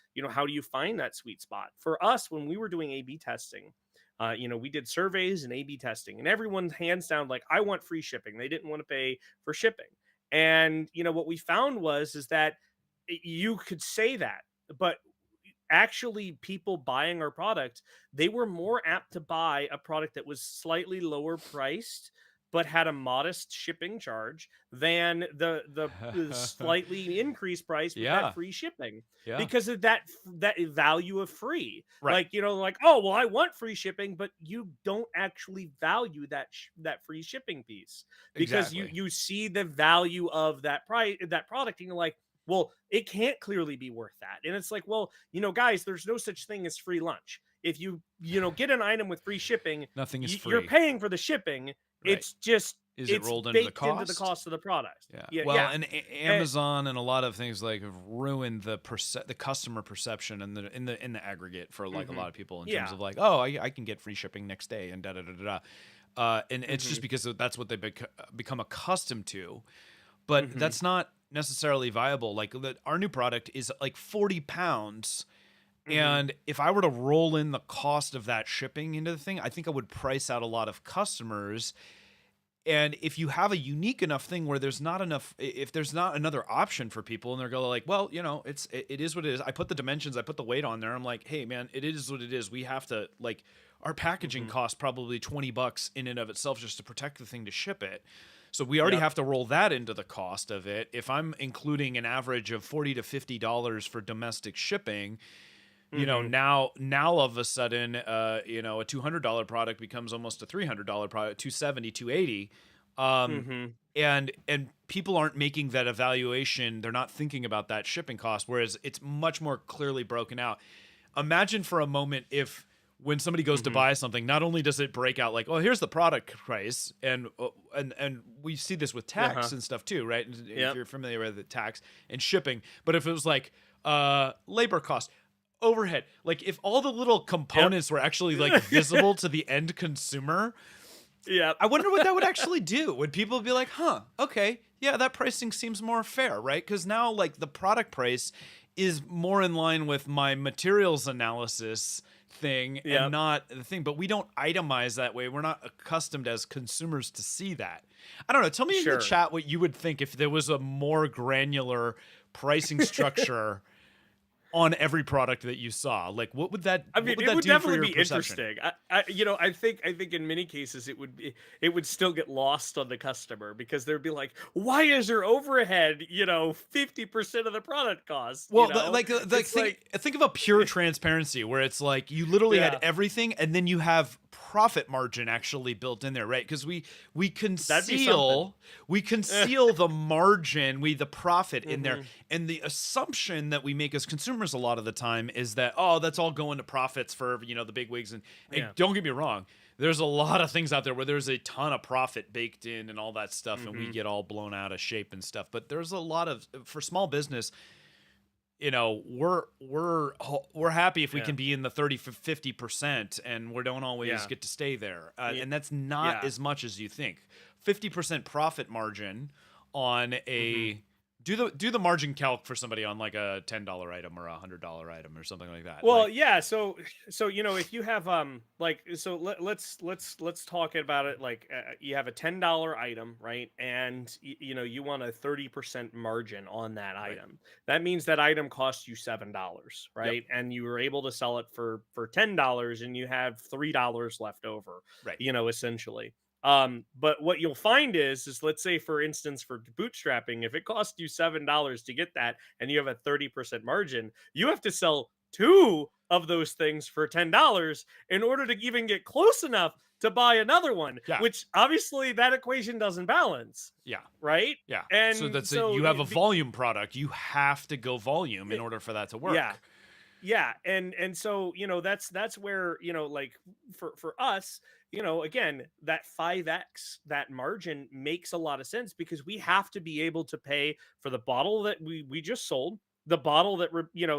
find that sweet spot? For us, when we were doing A/B testing, we did surveys and A/B testing, and everyone hands down like, I want free shipping. They didn't want to pay for shipping. And what we found was is that you could say that, but actually people buying our product, they were more apt to buy a product that was slightly lower priced but had a modest shipping charge than the slightly increased price but had Yeah, free shipping, yeah, because of that value of free. right, Like, like, oh well, I want free shipping, but you don't actually value that free shipping piece, because you exactly. you see the value of that product, and you're like, well, it can't clearly be worth that. And it's like, well, guys, there's no such thing as free lunch. If you get an item with free shipping, Nothing is you're free, paying for the shipping. right? It's just Is it It's rolled into the baked into the cost? cost of the product. Yeah. Yeah, Well, yeah. and And Amazon and a lot of things like have ruined the customer perception and in the aggregate for like a mhm. lot of people in terms Yeah. of like, oh, I can get free shipping next day and da da da da da. And it's just Mhm. because that's what they become accustomed to. But Mhm. that's not necessarily viable. Like our new product is like 40 pounds. Mhm. And if I were to roll in the cost of that shipping into the thing, I think I would price out a lot of customers. And if you have a unique enough thing where there's not enough, if there's not another option for people, and they're going like, well, it is what it is. I put the dimensions, I put the weight on there. I'm like, hey man, it is what it is. We have to like, our packaging Mhm. costs probably $20 in and of itself just to protect the thing to ship it. So we already Yep. have to roll that into the cost of it. If I'm including an average of $40 to $50 for domestic shipping, Mhm. now all of a sudden, a $200 product becomes almost a $300 product, 270, 280. Mhm. And people aren't making that evaluation. They're not thinking about that shipping cost, whereas it's much more clearly broken out. Imagine for a moment if when somebody goes to Mhm. buy something, not only does it break out like, oh, here's the product price, and we see this with tax Uh-huh. and stuff too, right? And if Yep. you're familiar with the tax and shipping, but if it was like labor cost, overhead, like if all the little Yep. components were actually like visible to the end consumer, Yep. I wonder what that would actually do. Would people be like, huh, okay, yeah, that pricing seems more fair, right? Because now, like, the product price is more in line with my materials analysis thing and Yep. not the thing. But we don't itemize that way. We're not accustomed as consumers to see that. I don't know. Tell me in the Sure. chat what you would think if there was a more granular pricing structure on every product that you saw. Like, I what mean, would it that would do for definitely your be perception? interesting. I think in many cases it would still get lost on the customer because they'd be like, "Why is your overhead, 50% of the product cost?" Well, It's like, think of a pure transparency where it's like you literally had yeah, everything, and then you have profit margin actually built in there, right? Because we that'd be something. conceal the margin, the profit in there, Mhm. and the assumption that we make as consumers a lot of the time is that, oh, that's all going to profits for the big wigs, and Yeah. don't get me wrong. There's a lot of things out there where there's a ton of profit baked in and all that stuff, and we Mhm. get all blown out of shape and stuff. But there's a lot of, for small business, we're happy if we Yeah. can be in the 30 to 50%, and we don't always Yeah. get to stay there, Ye- and that's not Yeah. as much as you think. 50% profit margin on Mhm. a do the margin calc for somebody on like a $10 item or a $100 item or something like that, Well, like, yeah, so if you have like so let's talk about it like you have a $10 item, right? And you want a 30% margin on that right, item. That means that item costs you $7, yep, right? And you were able to sell it for $10 and you have $3 left over, right, essentially. But what you'll find is let's say for instance for bootstrapping, if it costs you $7 to get that and you have a 30% margin, you have to sell two of those things for $10 in order to even get close enough to buy another one, yeah, which obviously that equation doesn't balance, yeah, right? yeah. So And that's it. so You have a volume product. You have to go volume in order for that to yeah, work. yeah, and so that's where like for us, again, that 5x, that margin makes a lot of sense because we have to be able to pay for the bottle that we just sold, the bottle that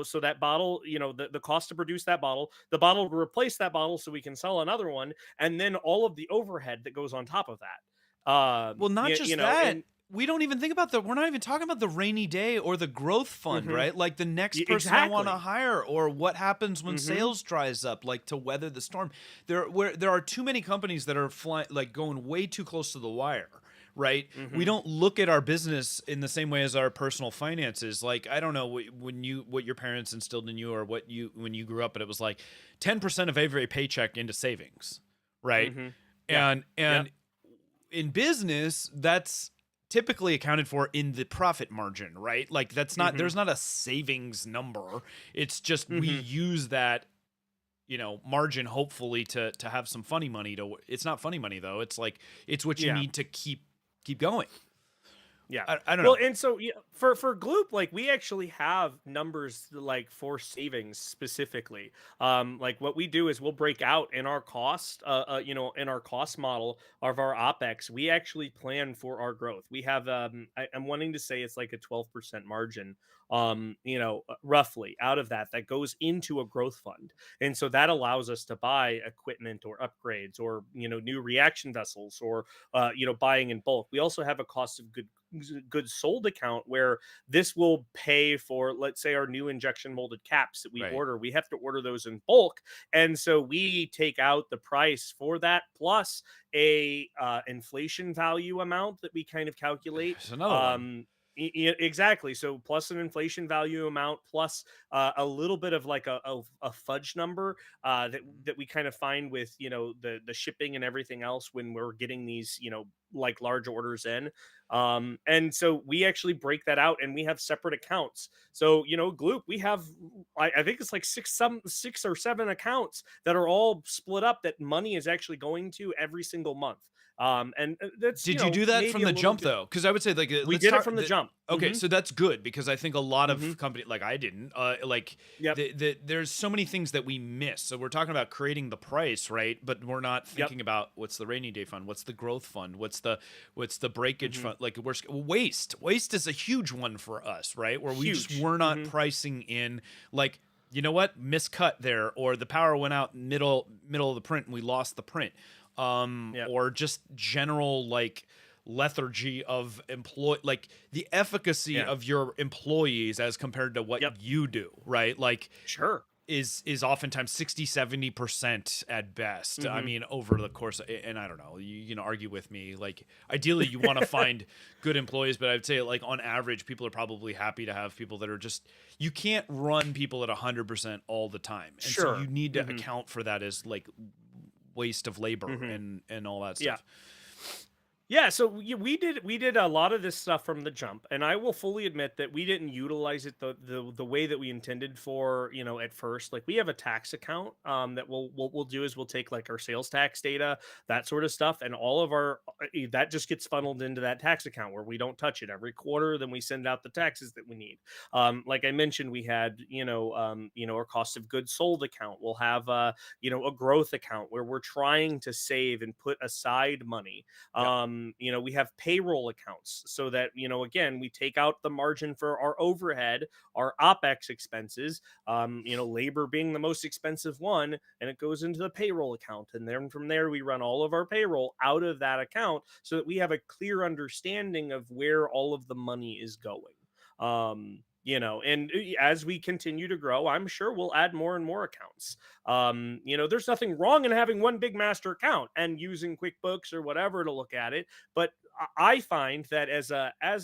so that bottle, the cost to produce that bottle, the bottle to replace that bottle so we can sell another one, and then all of the overhead that goes on top of that. Well, not just that. And We don't even think about we're not even talking about the rainy day or the growth fund, mhm, right? Like the next person I want to exactly. hire, or what happens when Mhm. sales dries up, like to weather the storm. There are too many companies that are flying, like going way too close to the wire, right? We Mhm. don't look at our business in the same way as our personal finances. Like, I don't know what your parents instilled in you, or what you when you grew up, but it was like 10% of every paycheck into savings, right? Mhm. Yeah. And Yep. in business, that's typically accounted for in the profit margin, right? Like that's not, Mhm. there's not a savings number. It's just we Mhm. use that, margin hopefully to have some funny money. It's not funny money though. It's like it's what you Yeah. need to keep going. Yeah. I don't Well, know. and so yeah, for Gloop, like we actually have numbers like for savings specifically. Like what we do is we'll break out in our cost, in our cost model of our OpEx. We actually plan for our growth. We have, I'm wanting to say it's like a 12% margin, roughly out of that goes into a growth fund, and so that allows us to buy equipment or upgrades or new reaction vessels or buying in bulk. We also have a cost of goods sold account where this will pay for, let's say, our new injection molded caps that we Right. order. We have to order those in bulk, and so we take out the price for that plus a inflation value amount that we kind of calculate. It's another one. Exactly. So plus an inflation value amount plus a little bit of like a fudge number that we kind of find with the shipping and everything else when we're getting these like large orders in. And so we actually break that out and we have separate accounts. So Gloop, we have I think it's like six or seven accounts that are all split up that money is actually going to every single month. And that's Did you do that maybe from a the little jump bit. though? Because I would say like We let's did it talk. from the jump. Okay, Hmm. so that's good because I think a lot Hmm. of company like I didn't like Yep. there's so many things that we miss. So we're talking about creating the price, right? But we're not Yep. thinking about what's the rainy day fund, what's the growth fund, what's the breakage Hmm. fund. Like we're waste is a huge one for us, right? Where we just Huge. were not Hmm. pricing in like you know what miscut there or the power went out middle of the print and we lost the print Yep. or just general like lethargy of employ like the efficacy Yeah. of your employees as compared to what Yep. you do, right? Like Sure. is oftentimes 60-70% at best. I Hmm. mean over the course and I don't know, you can argue with me like ideally you want to find good employees, but I'd say like on average people are probably happy to have people that are just you can't run people at 100% all the time, and so you Sure. need to Hmm. account for that as like waste of labor Hmm. and all that Yeah. stuff. Yeah, so we did a lot of this stuff from the jump, and I will fully admit that we didn't utilize it the way that we intended for, at first. Like we have a tax account that we'll do is we'll take like our sales tax data, that sort of stuff, and all of our that just gets funneled into that tax account where we don't touch it every quarter. Then we send out the taxes that we need. Like I mentioned, we had our cost of goods sold account. We'll have a growth account where we're trying to save and put aside money. Yep. We have payroll accounts so that again we take out the margin for our overhead, our OpEx expenses, labor being the most expensive one, and it goes into the payroll account, and then from there we run all of our payroll out of that account so that we have a clear understanding of where all of the money is going. And as we continue to grow, I'm sure we'll add more and more accounts. There's nothing wrong in having one big master account and using QuickBooks or whatever to look at it, but I find that as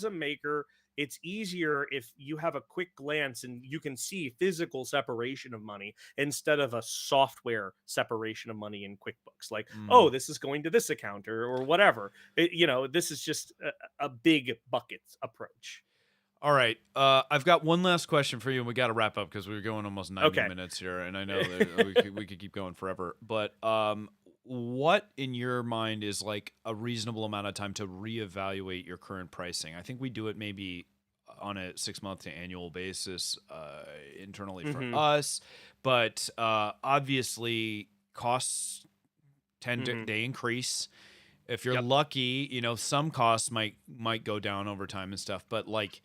a maker, it's easier if you have a quick glance and you can see physical separation of money instead of a software separation of money in QuickBooks. Like, oh, Mm. this is going to this account or whatever. This is just a big bucket approach. All right. I've got one last question for you, and we got to wrap up because we're going almost 90 Okay. minutes here, and I know that we could keep going forever. But what in your mind is like a reasonable amount of time to reevaluate your current pricing? I think we do it maybe on a 6 month to annual basis internally for Hmm. us, but obviously costs tend to Hmm. they increase. If you're Yep. lucky, some costs might go down over time and stuff, but like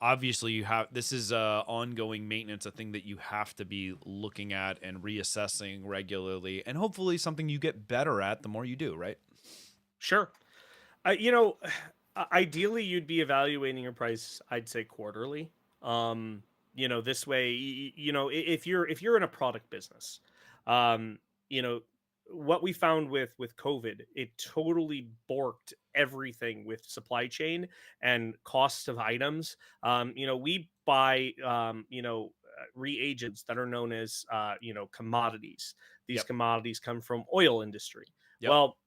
obviously you have this is ongoing maintenance, a thing that you have to be looking at and reassessing regularly, and hopefully something you get better at the more you do, right? Sure. Ideally, you'd be evaluating your price, I'd say quarterly. This way, if you're in a product business, um, you know, what we found with COVID, it totally borked everything with supply chain and cost of items. We buy, reagents that are known as, commodities. These Yep. commodities come from oil industry. Yep. Well,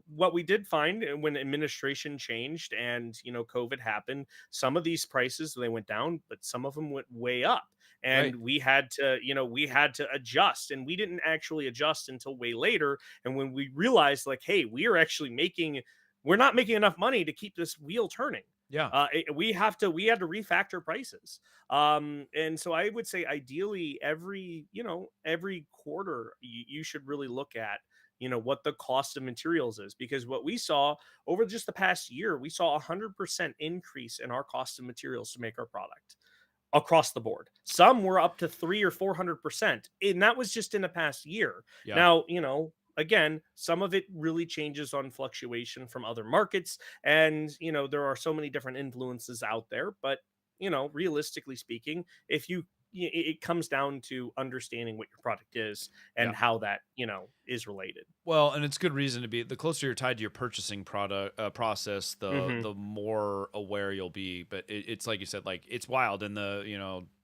what we did find when administration changed and COVID happened, some of these prices they went down, but some of them went way up, and Right. we had to adjust, and we didn't actually adjust until way later. And when we realized, like, hey, we are actually making we're not making enough money to keep this wheel turning. Yeah. We had to refactor prices. And so I would say ideally every quarter you should really look at what the cost of materials is, because what we saw over just the past year, we saw 100% increase in our cost of materials to make our product across the board. Some were up to 300 or 400%, and that was just in the past year. Yeah. Now, again, some of it really changes on fluctuation from other markets, and there are so many different influences out there. But realistically speaking, if you it comes down to understanding what your product is Yeah. and how that is related. Well, and it's good reason to be. The closer you're tied to your purchasing product process, Hmm. the more aware you'll be. But it's like you said, like it's wild. In the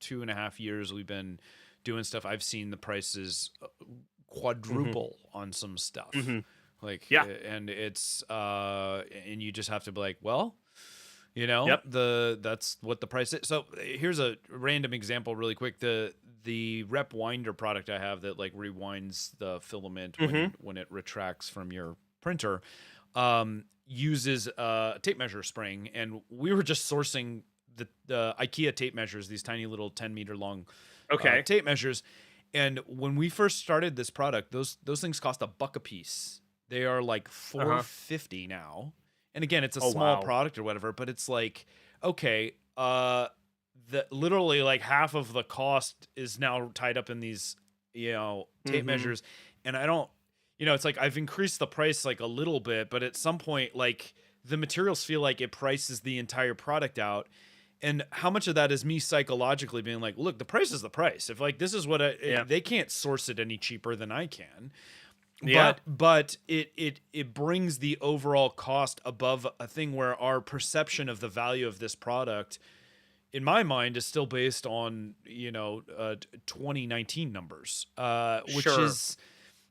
2.5 years we've been doing stuff, I've seen the prices Hmm. quadruple on some stuff. Hmm. Like, Yeah. and it's and you just have to be like, well, Yep. that's what the price is. So here's a random example really quick. The rep winder product I have that like rewinds the filament Hmm. when it retracts from your printer uses a tape measure spring, and we were just sourcing the IKEA tape measures, these tiny little 10-meter long Okay. tape measures. And when we first started this product, those things cost $1 a piece. They are like Uh-huh. $4.50 now. And again, it's a Oh, small wow. product or whatever, but it's like, okay, the literally like half of the cost is now tied up in these, tape Hmm. measures. And I don't, it's like I've increased the price like a little bit, but at some point, like the materials feel like it prices the entire product out. And how much of that is me psychologically being like, look, the price is the price. If like this is what Yeah. they can't source it any cheaper than I can, Yeah. but it brings the overall cost above a thing where our perception of the value of this product, in my mind, is still based on 2019 numbers, Sure.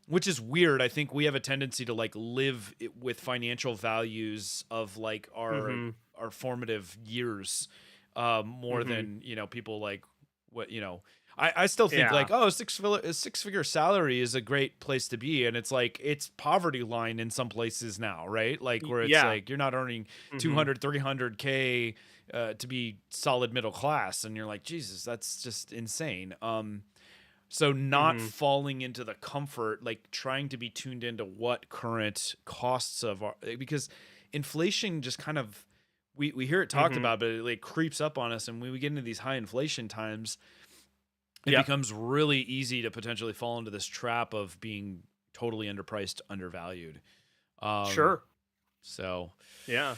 which is weird. I think we have a tendency to like live with financial values of like Mhm. our formative years, more Mhm. than people like what I still think like, Yeah. oh, a six-figure salary is a great place to be, and it's like it's poverty line in some places now, right? Like where it's Yeah. like you're not earning Mhm. 200 300K to be solid middle class, and you're like, Jesus, that's just insane. So not Mhm. falling into the comfort, like trying to be tuned into what current costs of our, because inflation just kind of, we hear it talked Mhm. about, but it like creeps up on us, and when we get into these high inflation times, it Yep. becomes really easy to potentially fall into this trap of being totally underpriced, undervalued. Um, Sure. so Yeah.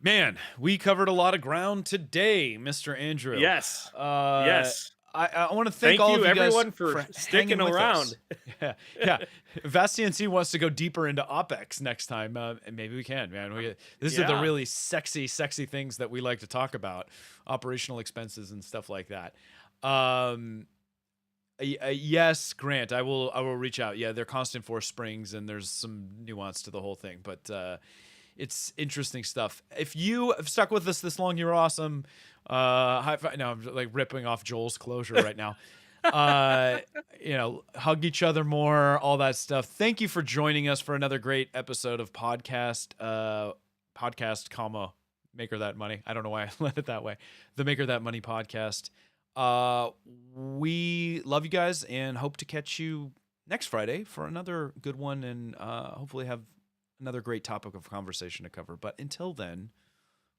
man, we covered a lot of ground today, Mr. Andrew. Yes. Uh, Yes. I want to thank Thank all of you you guys everyone for for sticking hanging with us. around. Yeah, yeah. If VastCNC wants to go deeper into OpEx next time, and maybe we can, man. These are the Yeah. really sexy, sexy things that we like to talk about, operational expenses and stuff like that. Um, yes, Grant, I will reach out. Yeah, they're constant force springs, and there's some nuance to the whole thing, but it's interesting stuff. If you have stuck with us this long, you're awesome. High five. No, I'm like ripping off Joel's closure right now. Uh, hug each other more, all that stuff. Thank you for joining us for another great episode of podcast, comma, Maker That Money. I don't know why I led it that way. The Maker That Money podcast. Uh, we love you guys and hope to catch you next Friday for another good one, and hopefully have another great topic of conversation to cover. But until then,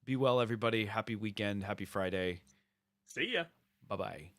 be well, everybody. Happy weekend. Happy Friday. See ya. Bye bye.